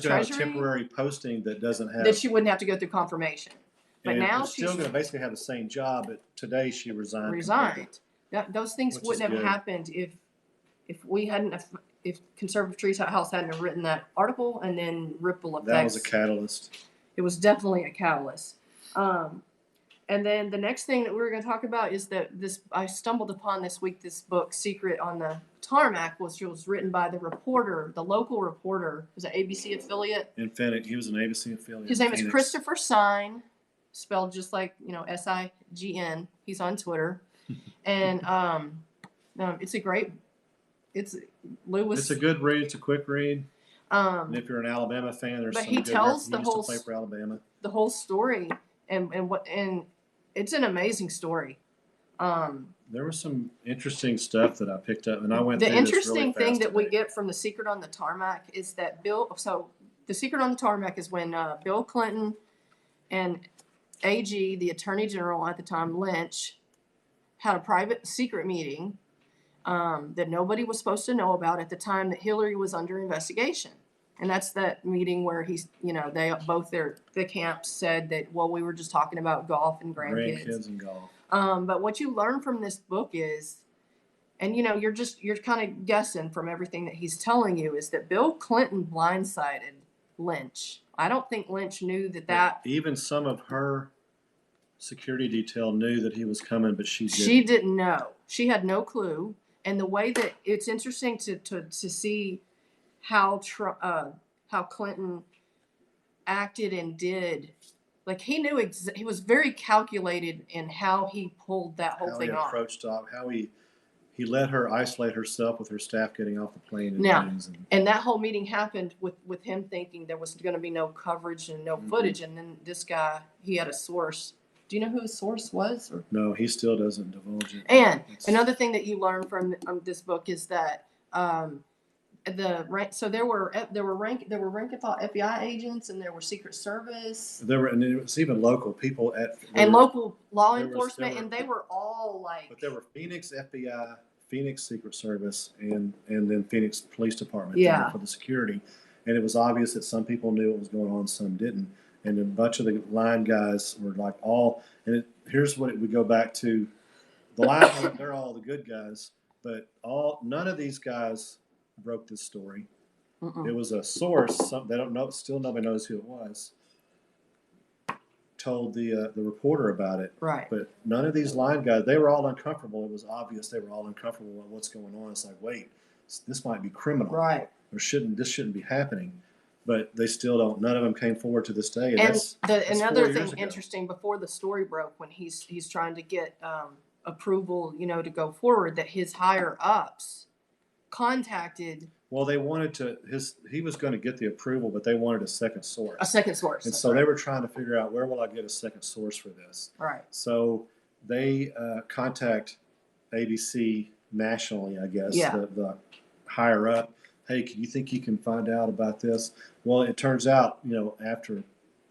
to have a temporary posting that doesn't have. That she wouldn't have to go through confirmation. But now she's still going to basically have the same job. But today she resigned. Those things wouldn't have happened if Conservative Treehouse hadn't written that article and then ripple effects. That was a catalyst. It was definitely a catalyst. And then the next thing that we were going to talk about is that I stumbled upon this week this book, Secret on the Tarmac, which was written by the local reporter, who's an ABC affiliate. In Phoenix, he was an ABC affiliate. His name is Christopher Sign, spelled just like SIGN. He's on Twitter, and it's a great. It's a good read. It's a quick read. And if you're an Alabama fan, there's some good tells he used to play for Alabama. The whole story and it's an amazing story. There was some interesting stuff that I picked up, and I went. The interesting thing that we get from the Secret on the Tarmac is that the Secret on the Tarmac is when Bill Clinton and AG, the Attorney General at the time, Lynch, had a private secret meeting that nobody was supposed to know about at the time that Hillary was under investigation. And that's that meeting where the camps said that, well, we were just talking about golf and grandkids and golf. But what you learn from this book is, and you're kind of guessing from everything that he's telling you, is that Bill Clinton blindsided Lynch. I don't think Lynch knew that. Even some of her security detail knew that he was coming, but she didn't. She didn't know. She had no clue. And the way that it's interesting to see how Clinton acted and did, like he knew he was very calculated in how he pulled that whole thing off. How he let her isolate herself with her staff getting off the plane and things. And that whole meeting happened with him thinking there was going to be no coverage and no footage. And then this guy, he had a source. Do you know who his source was? No, he still doesn't divulge it. And another thing that you learn from this book is that there were rank and file FBI agents, and there were Secret Service. And it was even local people local law enforcement, and they were all like. But there were Phoenix FBI, Phoenix Secret Service and then Phoenix Police Department Yeah. there for the security. And it was obvious that some people knew what was going on, some didn't. And a bunch of the line guys were like here's what we go back to. The line, they're all the good guys, but none of these guys broke this story. Mm-mm. It was a source, they don't know, still nobody knows who it was, told the reporter about it. Right. But none of these line guys, they were all uncomfortable. It was obvious they were all uncomfortable with what's going on. It's like, wait, this might be criminal. Right. This shouldn't be happening. But they still don't. None of them came forward to this day. And that's another 4 years thing ago. interesting, before the story broke, when he's trying to get approval, to go forward, that his higher ups contacted Well, they wanted he was going to get the approval, but they wanted a second source. a second source. And so they were trying to figure out, where will I get a second source for this? Right. So they contact ABC nationally, I guess, Yeah. the higher up. Hey, you think you can find out about this? Well, it turns out, after,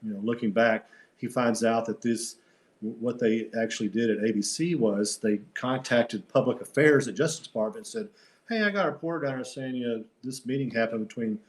looking back, he finds out that what they actually did at ABC was they contacted public affairs at Justice Department and said, hey, I got a reporter down there saying, this meeting happened between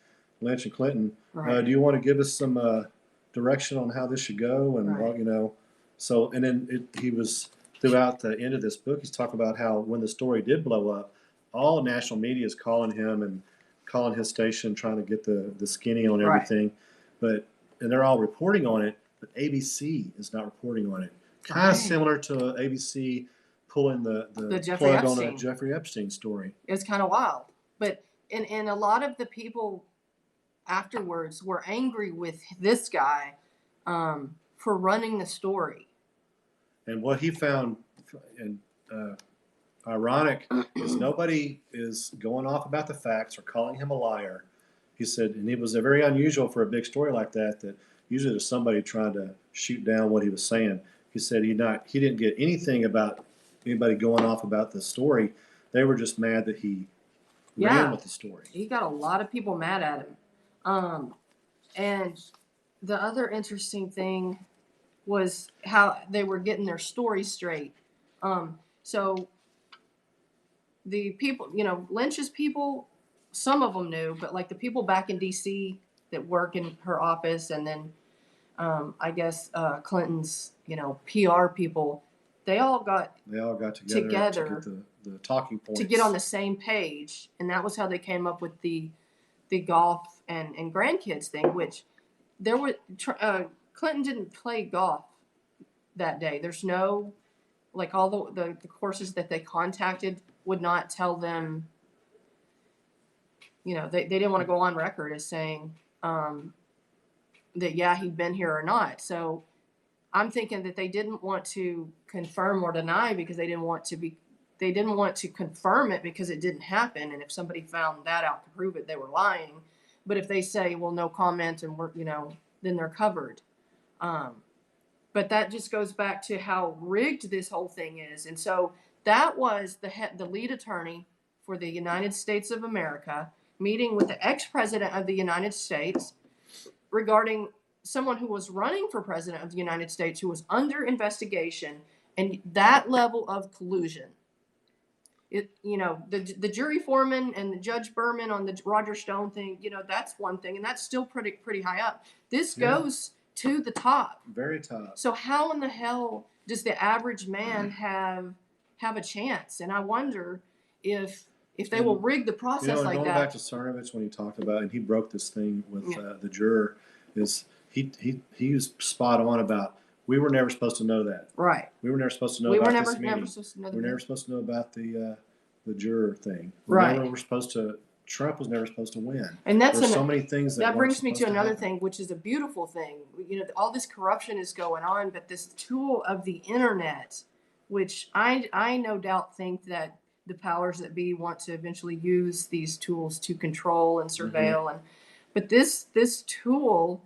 Lynch and Clinton. Right. Do you want to give us some direction on how this should go? And, Right. So, and then he was, throughout the end of this book, he's talking about how when the story did blow up, all national media is calling him and calling his station, trying to get the skinny on everything. Right. And they're all reporting on it, but ABC is not reporting on it. Kind of similar to ABC pulling the plug on a Jeffrey Epstein story. It was kind of wild. But and a lot of the people afterwards were angry with this guy for running the story. And what he found ironic is nobody is going off about the facts or calling him a liar. He said, and it was very unusual for a big story like that usually there's somebody trying to shoot down what he was saying. He said he didn't get anything about anybody going off about the story. They were just mad that he ran with the story. He got a lot of people mad at him. And the other interesting thing was how they were getting their story straight. So the people, Lynch's people, some of them knew, but like the people back in DC that work in her office, and then I guess Clinton's, PR people, they all got together to get the talking points, to get on the same page, and that was how they came up with the golf and grandkids thing. Which there were Clinton didn't play golf that day. There's no, like, all the courses that they contacted would not tell them. They didn't want to go on record as saying that he'd been here or not. So I'm thinking that they didn't want to confirm or deny because they didn't want to confirm it because it didn't happen. And if somebody found that out to prove it, they were lying. But if they say, well, no comment, and then they're covered. But that just goes back to how rigged this whole thing is. And so that was the lead attorney for the United States of America meeting with the ex-president of the United States regarding someone who was running for president of the United States, who was under investigation, and that level of collusion. The jury foreman and the Judge Berman on the Roger Stone thing, that's one thing, and that's still pretty high up. This goes to the top. Very top. So how in the hell does the average man have a chance? And I wonder if they will rig the process like going that. Going back to Cernovich, when he talked about, and he broke this thing with the juror, is he was spot on about, we were never supposed to know that. Right. We were never supposed to know about this meeting. We were never supposed to know about the juror thing. Trump was never supposed to win. And that's so many things that brings me to another thing, which is a beautiful thing. All this corruption is going on, but this tool of the internet, which I no doubt think that the powers that be want to eventually use these tools to control and surveil, but this tool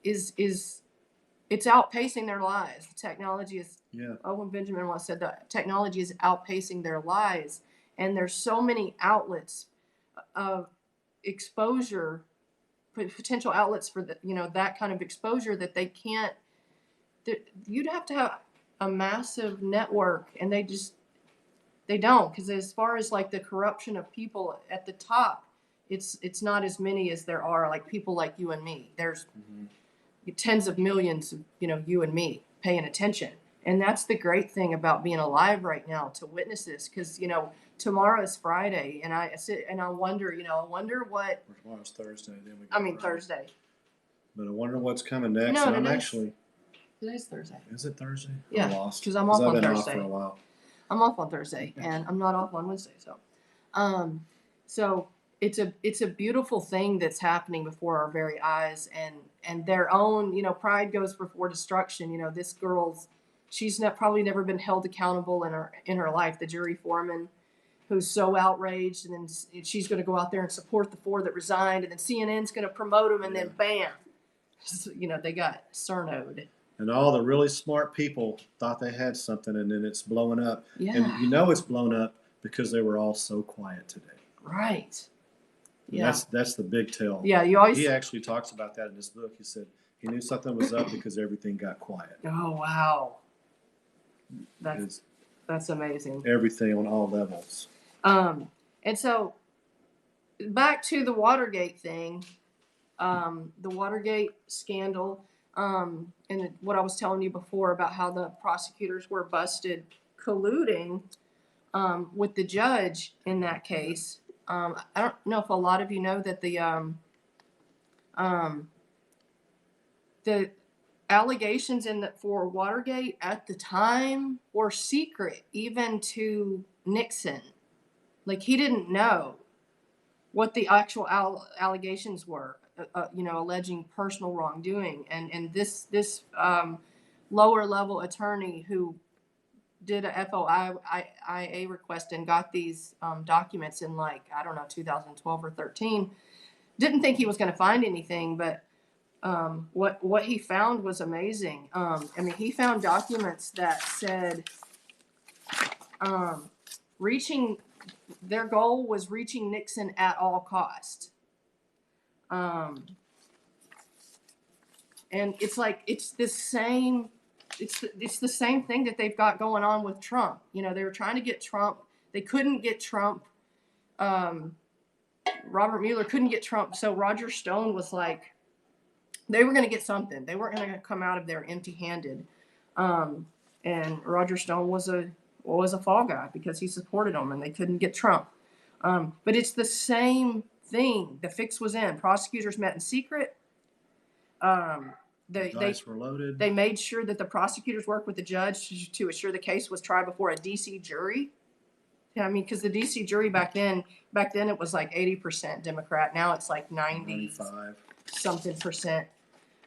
is it's outpacing their lives. The technology is. Owen Benjamin once said that technology is outpacing their lives, and there's so many outlets of exposure, potential outlets for that kind of exposure that they can't. You'd have to have a massive network, and they just. They don't, because as far as like the corruption of people at the top, it's not as many as there are like people like you and me. There's tens of millions of, you and me paying attention. And that's the great thing about being alive right now, to witness this, because tomorrow is Friday, and I sit and I wonder, what. Tomorrow's Thursday. Then we. I mean Thursday. But I wonder what's coming next. No, and I'm today's- actually. Today's Thursday. Is it Thursday? Yeah, I'm lost. because I'm off I've on been Thursday. off for a while. I'm off on Thursday, and I'm not off on Wednesday. So it's a beautiful thing that's happening before our very eyes, and their own, pride goes before destruction. This she's probably never been held accountable in her life. The jury foreman, who's so outraged, and then she's going to go out there and support the 4 that resigned, and then CNN's going to promote them, and then bam, they got Cernoed. And all the really smart people thought they had something, and then it's blowing up. Yeah. And it's blown up because they were all so quiet today. Right. And Yeah. That's the big tell. Yeah, you always. He actually talks about that in his book. He said he knew something was up because everything got quiet. Oh wow. That's amazing. Everything on all levels. And so back to the Watergate thing, the Watergate scandal, and what I was telling you before about how the prosecutors were busted colluding with the judge in that case. I don't know if a lot of you know that the allegations for Watergate at the time were secret, even to Nixon. Like, he didn't know what the actual allegations were, alleging personal wrongdoing. And this lower level attorney who did a FOIA request and got these documents in 2012 or 13, didn't think he was going to find anything, but what he found was amazing. He found documents that said their goal was reaching Nixon at all cost. And it's the same thing that they've got going on with Trump. They were trying to get Trump. They couldn't get Trump. Robert Mueller couldn't get Trump. So Roger Stone was like, they were going to get something. They weren't going to come out of there empty-handed. And Roger Stone was a fall guy because he supported them, and they couldn't get Trump. But it's the same thing. The fix was in. Prosecutors met in secret. The dice were loaded. They made sure that the prosecutors worked with the judge to assure the case was tried before a D.C. jury. Because the D.C. jury back then it was like 80% Democrat. Now it's like 95 something percent.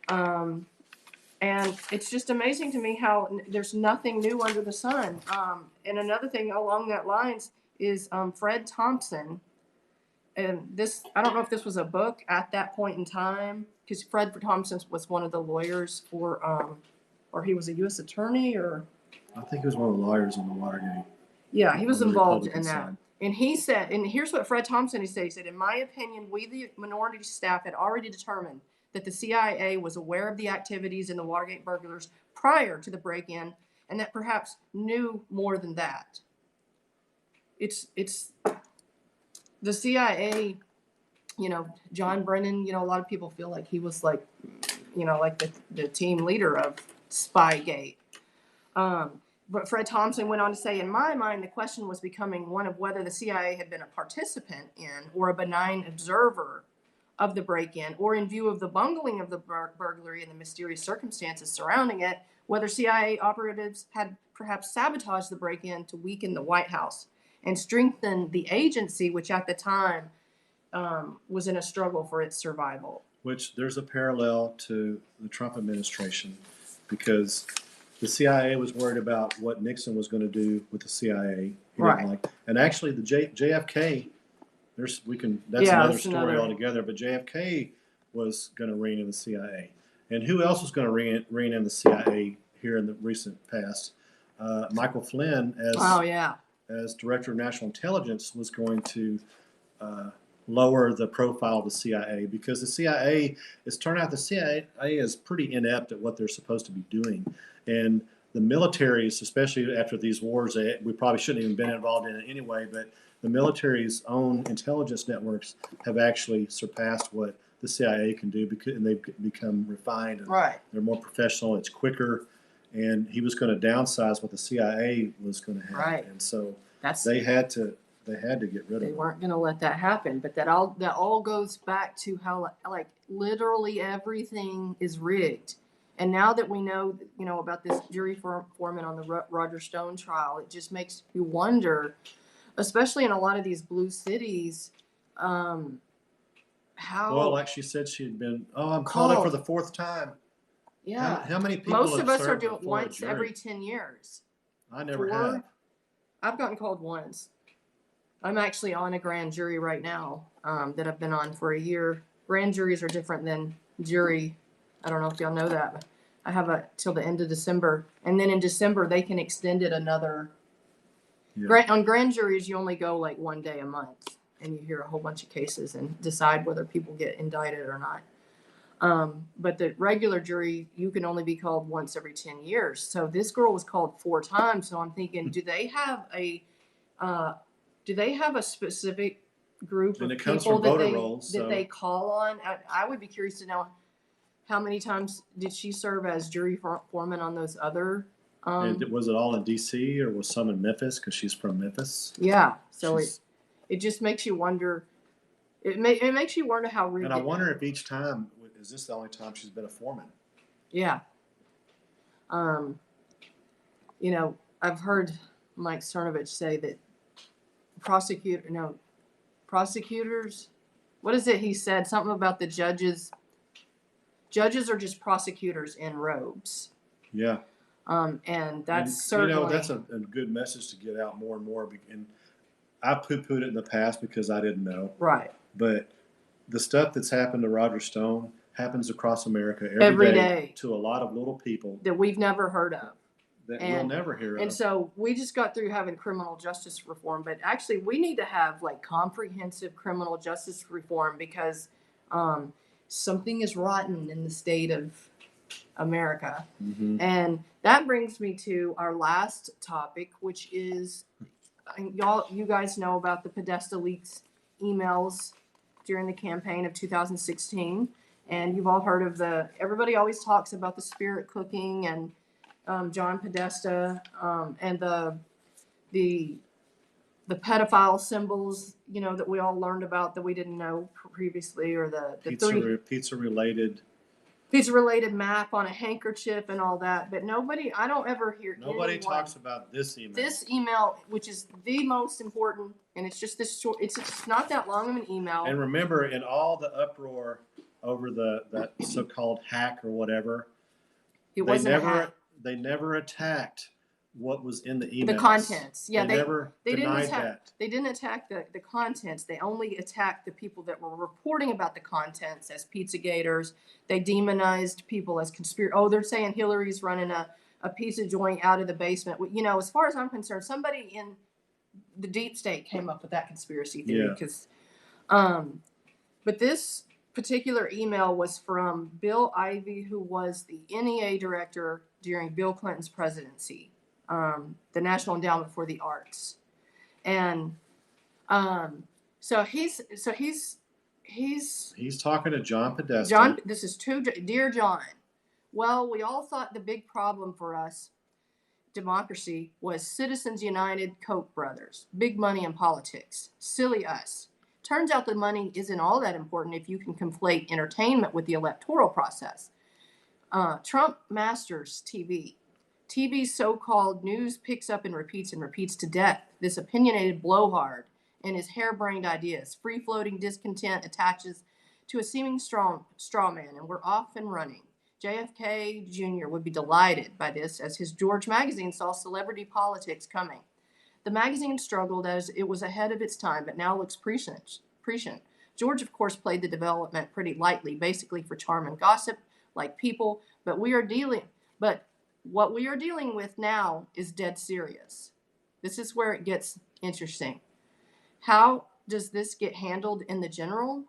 And it's just amazing to me how there's nothing new under the sun. And another thing along that lines is Fred Thompson. And this, I don't know if this was a book at that point in time, because Fred Thompson was one of the lawyers for, or he was a U.S. attorney, or I think he was one of the lawyers on the Watergate. Yeah, he was on the involved in Republican that. side. And he said, and here's what Fred Thompson said. He said, in my opinion, we, the minority staff, had already determined that the CIA was aware of the activities in the Watergate burglars prior to the break-in, and that perhaps knew more than that. It's the CIA, John Brennan, a lot of people feel like he was like the team leader of Spygate. But Fred Thompson went on to say, in my mind, the question was becoming one of whether the CIA had been a participant in or a benign observer of the break-in, or in view of the bungling of the burglary and the mysterious circumstances surrounding it, whether CIA operatives had perhaps sabotaged the break-in to weaken the White House and strengthen the agency, which at the time was in a struggle for its survival. Which there's a parallel to the Trump administration, because the CIA was worried about what Nixon was going to do with the CIA. Right. And actually, the JFK. That's another story altogether. But JFK was going to rein in the CIA, and who else was going to rein in the CIA here in the recent past? Michael Flynn, as Director of National Intelligence, was going to lower the profile of the CIA, because the CIA is pretty inept at what they're supposed to be doing. And the militaries, especially after these wars, we probably shouldn't even been involved in it anyway, but the military's own intelligence networks have actually surpassed what the CIA can do, and they've become refined and Right. they're more professional. It's quicker, and he was going to downsize what the CIA was going to have, Right. and so That's they had to get rid of they it. weren't going to let that happen. But that all goes back to how like literally everything is rigged. And now that we know, about this jury foreman on the Roger Stone trial, it just makes you wonder, especially in a lot of these blue cities, how. Well, like she said, she had been. Oh, I'm called up for the 4th time. Yeah. How many people? Most have of us are served doing before a once jury? every 10 years. I never 4? have. I've gotten called once. I'm actually on a grand jury right now that I've been on for a year. Grand juries are different than jury. I don't know if y'all know that, but I have till the end of December. And then in December, they can extend it another. Yeah. On grand juries, you only go like one day a month, and you hear a whole bunch of cases and decide whether people get indicted or not. But the regular jury, you can only be called once every 10 years. So this girl was called 4 times. So I'm thinking, do they have a specific group And of it comes people from that voter they rolls, so. they call on? I would be curious to know how many times did she serve as jury foreman on those other. And was it all in D.C. or was some in Memphis? Because she's from Memphis. Yeah, so it just makes you wonder. It makes you wonder how rigged. And I wonder if each time is this the only time she's been a foreman? Yeah. I've heard Mike Cernovich say that prosecutors. What is it he said? Something about the judges. Judges are just prosecutors in robes. Yeah. And that's and, certainly. That's a good message to get out more and more. And I poo-pooed it in the past because I didn't know. Right. But the stuff that's happened to Roger Stone happens across America every day to a lot of little people that we've never heard of. We'll never hear of. And so we just got through having criminal justice reform, but actually we need to have like comprehensive criminal justice reform because something is rotten in the state of America. Mm-hmm. And that brings me to our last topic, which is you guys know about the Podesta leaks emails during the campaign of 2016. And you've all heard of everybody always talks about the spirit cooking and John Podesta and the pedophile symbols, that we all learned about that we didn't know previously, or the pizza related map on a handkerchief and all that. But I don't ever hear nobody talks about this email. This email, which is the most important, and it's just this short. It's not that long of an email. And remember, in all the uproar over that so-called hack or whatever, it wasn't a hack. They never attacked what was in the emails. The contents. Yeah, they never denied that. They didn't attack the contents. They only attacked the people that were reporting about the contents as Pizzagators. They demonized people as conspirators. Oh, they're saying Hillary's running a pizza joint out of the basement. As far as I'm concerned, somebody in the deep state came up with that conspiracy theory. Because, but this particular email was from Bill Ivey, who was the NEA director during Bill Clinton's presidency, the National Endowment for the Arts. And so he's talking to John Podesta. This is Dear John. Well, we all thought the big problem for us, democracy, was Citizens United, Koch brothers, big money in politics. Silly us. Turns out the money isn't all that important if you can conflate entertainment with the electoral process. Trump masters TV. TV's so-called news picks up and repeats to death this opinionated blowhard and his harebrained ideas. Free-floating discontent attaches to a seeming straw man, and we're off and running. JFK Jr. would be delighted by this, as his George magazine saw celebrity politics coming. The magazine struggled as it was ahead of its time, but now looks prescient. George, of course, played the development pretty lightly, basically for charm and gossip, like people. But what we are dealing with now is dead serious. This is where it gets interesting. How does this get handled in the general?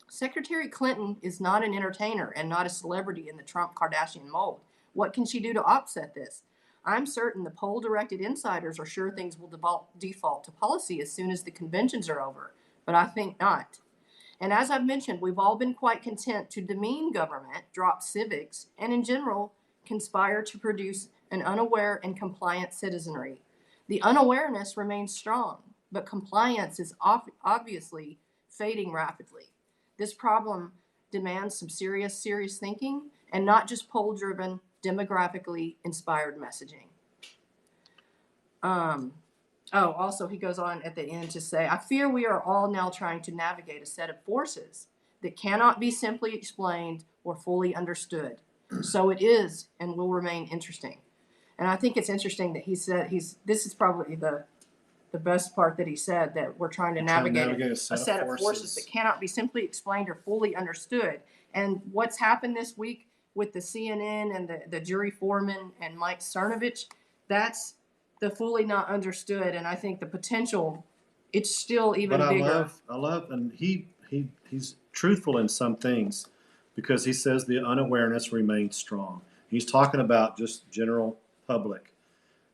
Secretary Clinton is not an entertainer and not a celebrity in the Trump-Kardashian mold. What can she do to offset this? I'm certain the poll-directed insiders are sure things will default to policy as soon as the conventions are over, but I think not. And as I've mentioned, we've all been quite content to demean government, drop civics, and in general, conspire to produce an unaware and compliant citizenry. The unawareness remains strong, but compliance is obviously fading rapidly. This problem demands some serious thinking and not just poll-driven, demographically inspired messaging. Also, he goes on at the end to say, I fear we are all now trying to navigate a set of forces that cannot be simply explained or fully understood. So it is and will remain interesting. And I think it's interesting that he said this is probably the best part that he said, that we're trying to navigate a set of forces that cannot be simply explained or fully understood. And what's happened this week with the CNN and the jury foreman and Mike Cernovich, that's the fully not understood. And I think the potential, it's still even bigger. I love, and he's truthful in some things, because he says the unawareness remains strong. He's talking about just general public.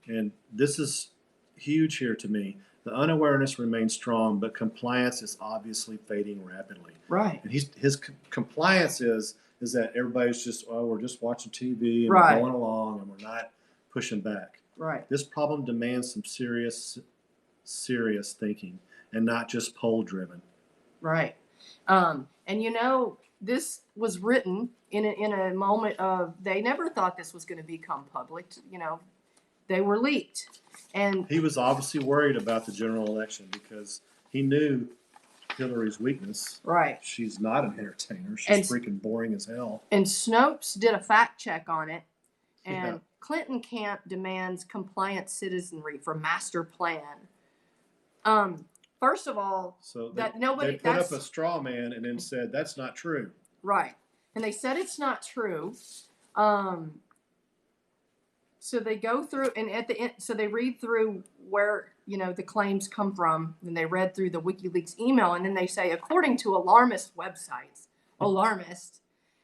And this is huge here to me. The unawareness remains strong, but compliance is obviously fading rapidly. Right. And his compliance is that everybody's just, we're just watching TV and Right. we're going along and we're not pushing back. Right. This problem demands some serious thinking and not just poll driven. Right. And you know, this was written in a moment of, they never thought this was going to become public. You know, they were leaked. And he was obviously worried about the general election because he knew Hillary's weakness. Right. She's not an entertainer. She's freaking boring as hell. And Snopes did a fact check on it. And Yeah. Clinton camp demands compliant citizenry for master plan. First of all, so they put up a straw man and then said that's not true. Right. And they said it's not true. So they go through, and at the end, so they read through where, you know, the claims come from, and they read through the WikiLeaks email, and then they say, according to alarmist websites,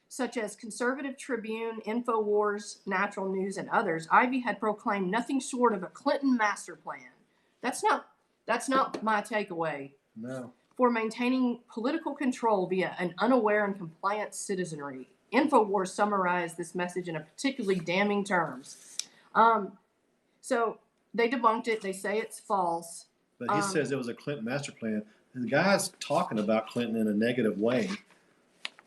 such as Conservative Tribune, InfoWars, Natural News, and others, Ivy had proclaimed nothing short of a Clinton master plan. That's not my takeaway. No. For maintaining political control via an unaware and compliant citizenry. InfoWars summarized this message in a particularly damning terms. So they debunked it. They say it's false. But he says it was a Clinton master plan. And the guy's talking about Clinton in a negative way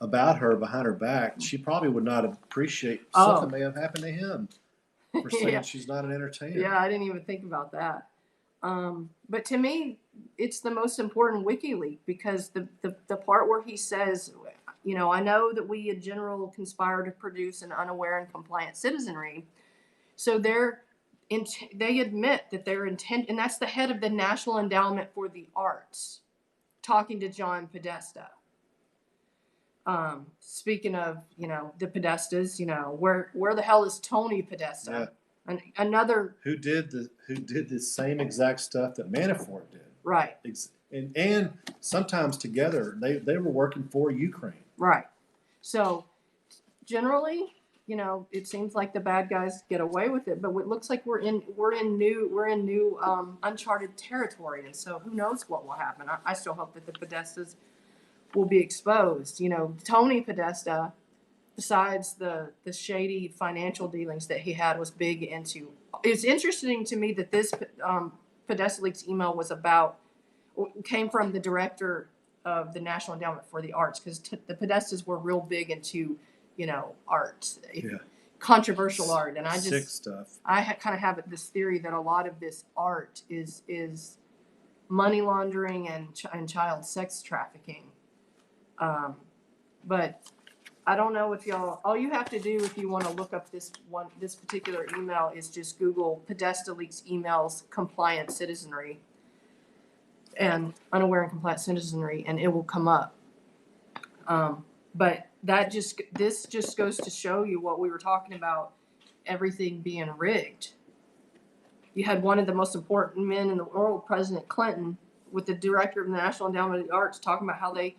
about her behind her back. She probably would not appreciate something may have happened to him for saying she's not an entertainer. Yeah, I didn't even think about that. But to me, it's the most important WikiLeaks, because the part where he says, you know, I know that we in general conspire to produce an unaware and compliant citizenry. So they admit that their intent, and that's the head of the National Endowment for the Arts, talking to John Podesta. Speaking of, you know, the Podestas, you know, where the hell is Tony Podesta? Yeah. And another who did the same exact stuff that Manafort did. Right. And sometimes together they were working for Ukraine. Right. So generally, you know, it seems like the bad guys get away with it, but it looks like we're in new uncharted territory, and so who knows what will happen. I still hope that the Podestas will be exposed. You know, Tony Podesta, besides the shady financial dealings that he had, was big into. It's interesting to me that this Podesta Leaks email came from the director of the National Endowment for the Arts, because the Podestas were real big into, you know, art, controversial art, and sick stuff. I kind of have this theory that a lot of this art is money laundering and child sex trafficking. But I don't know if all you have to do if you want to look up this particular email is just Google Podesta Leaks emails compliant citizenry and unaware and compliant citizenry, and it will come up. But this just goes to show you what we were talking about, everything being rigged. You had one of the most important men in the world, President Clinton, with the director of the National Endowment of the Arts, talking about how they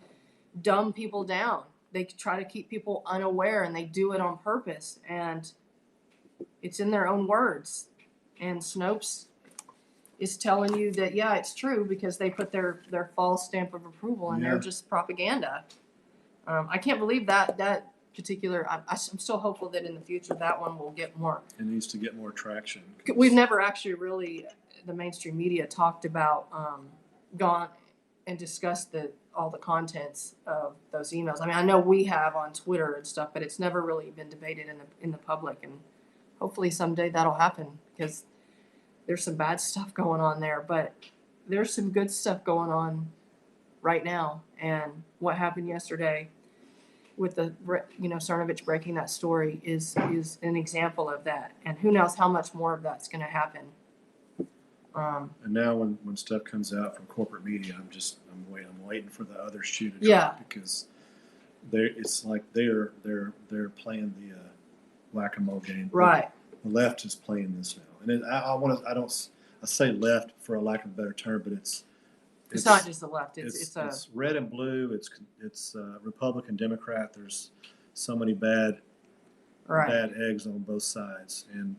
dumb people down. They try to keep people unaware, and they do it on purpose. And It's in their own words. And Snopes is telling you that, yeah, it's true because they put their false stamp of approval and they're just propaganda. I can't believe that particular, I'm still hopeful that in the future that one will get more. It needs to get more traction. We've never actually really, the mainstream media talked about, gone and discussed all the contents of those emails. I mean, I know we have on Twitter and stuff, but it's never really been debated in the public. And hopefully someday that'll happen because there's some bad stuff going on there, but there's some good stuff going on right now. And what happened yesterday with Cernovich breaking that story is an example of that. And who knows how much more of that's going to happen. And now when stuff comes out from corporate media, I'm waiting for the other shoe to drop. Yeah. Because it's like they're playing the whack-a-mole game. Right. The left is playing this now, and I say left for a lack of a better term, but it's not just the left. It's red and blue. It's Republican, Democrat. There's so many bad eggs on both sides, and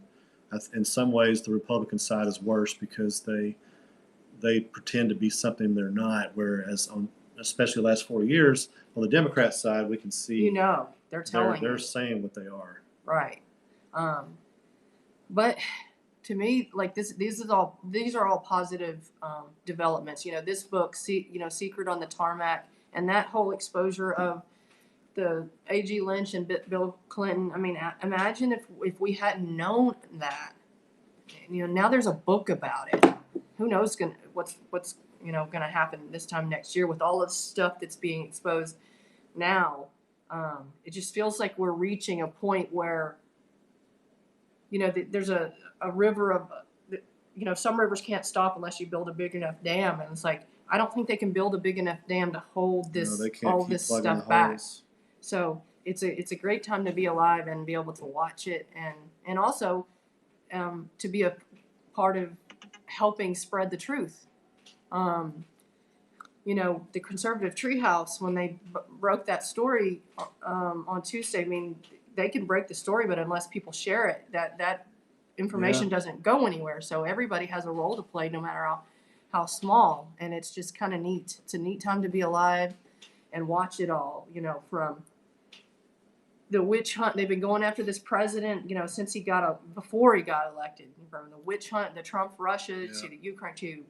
in some ways the Republican side is worse because they pretend to be something they're not. Whereas especially the last 4 years on the Democrat side, we can see they're saying what they are. Right. But to me, like these are all positive developments. This book, Secret on the Tarmac, and that whole exposure of the A.G. Lynch and Bill Clinton. I mean, imagine if we hadn't known that. Now there's a book about it. Who knows what's gonna happen this time next year with all of the stuff that's being exposed now. It just feels like we're reaching a point where there's a river of, some rivers can't stop unless you build a big enough dam. And it's like, I don't think they can build a big enough dam to hold all this stuff back. So it's a great time to be alive and be able to watch it. And also to be a part of helping spread the truth. The conservative treehouse, when they broke that story on Tuesday, I mean, they can break the story, but unless people share it, that information doesn't go anywhere. So everybody has a role to play, no matter how small. And it's just kind of neat. It's a neat time to be alive and watch it all. From the witch hunt, they've been going after this president, since before he got elected. From the witch hunt, the Trump Russia to the Ukraine to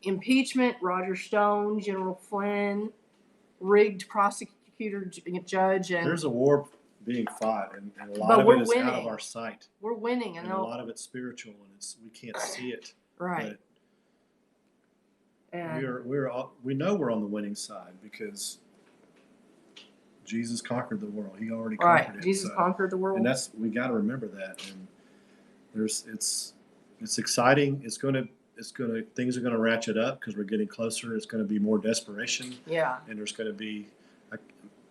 impeachment, Roger Stone, General Flynn, rigged prosecutor, judge, and there's a war being fought, and a lot of it is out of our sight. We're winning, and a lot of it's spiritual, and we can't see it. Right. But and we know we're on the winning side because Jesus conquered the world. He already conquered it. Jesus conquered the world, and we got to remember that. And it's exciting. Things are going to ratchet up because we're getting closer. It's going to be more desperation. Yeah. And there's going to be,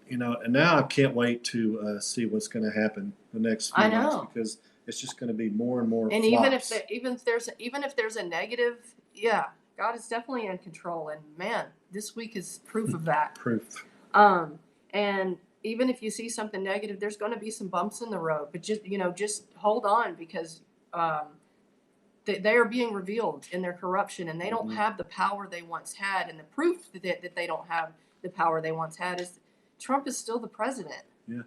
and now I can't wait to see what's going to happen the next few months because it's just going to be more and more. And flops. even if there's a negative, God is definitely in control. And man, this week is proof of that. Proof. And even if you see something negative, there's going to be some bumps in the road. But just hold on because. They are being revealed in their corruption, and they don't have the power they once had. And the proof that they don't have the power they once had is Trump is still the president. Yeah.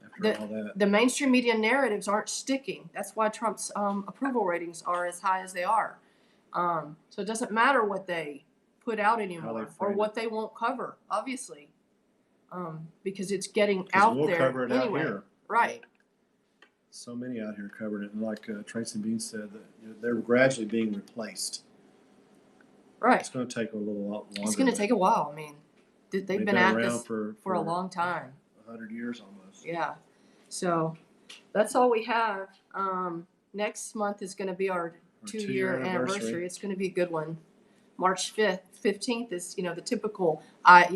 After all that. The mainstream media narratives aren't sticking. That's why Trump's approval ratings are as high as they are. So it doesn't matter what they put out anymore or what they won't cover, obviously, because it's getting out there. We'll cover it anyway. Out here. Right. So many out here covered it, and like Tracy Bean said, that they're gradually being replaced. Right. It's going to take a little while longer. It's going to take a while. I mean, they've been at this for a long time. 100 years almost. Yeah. So that's all we have. Next month is going to be our 2-year anniversary. It's going to be a good one. March 15th is, the typical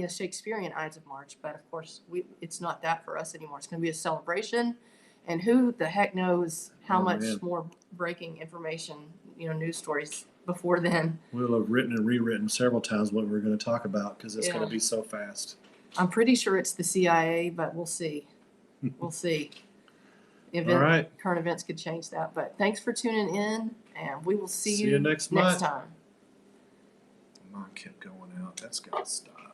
Shakespearean Ides of March, but of course it's not that for us anymore. It's going to be a celebration. And who the heck knows how much more breaking information, news stories before then. We'll have written and rewritten several times what we're going to talk about because it's going to be so fast. I'm pretty sure it's the CIA, but we'll see. We'll see. event, All right. current events could change that. But thanks for tuning in, and we will see See you next month. time. Mine kept going out. That's got to stop.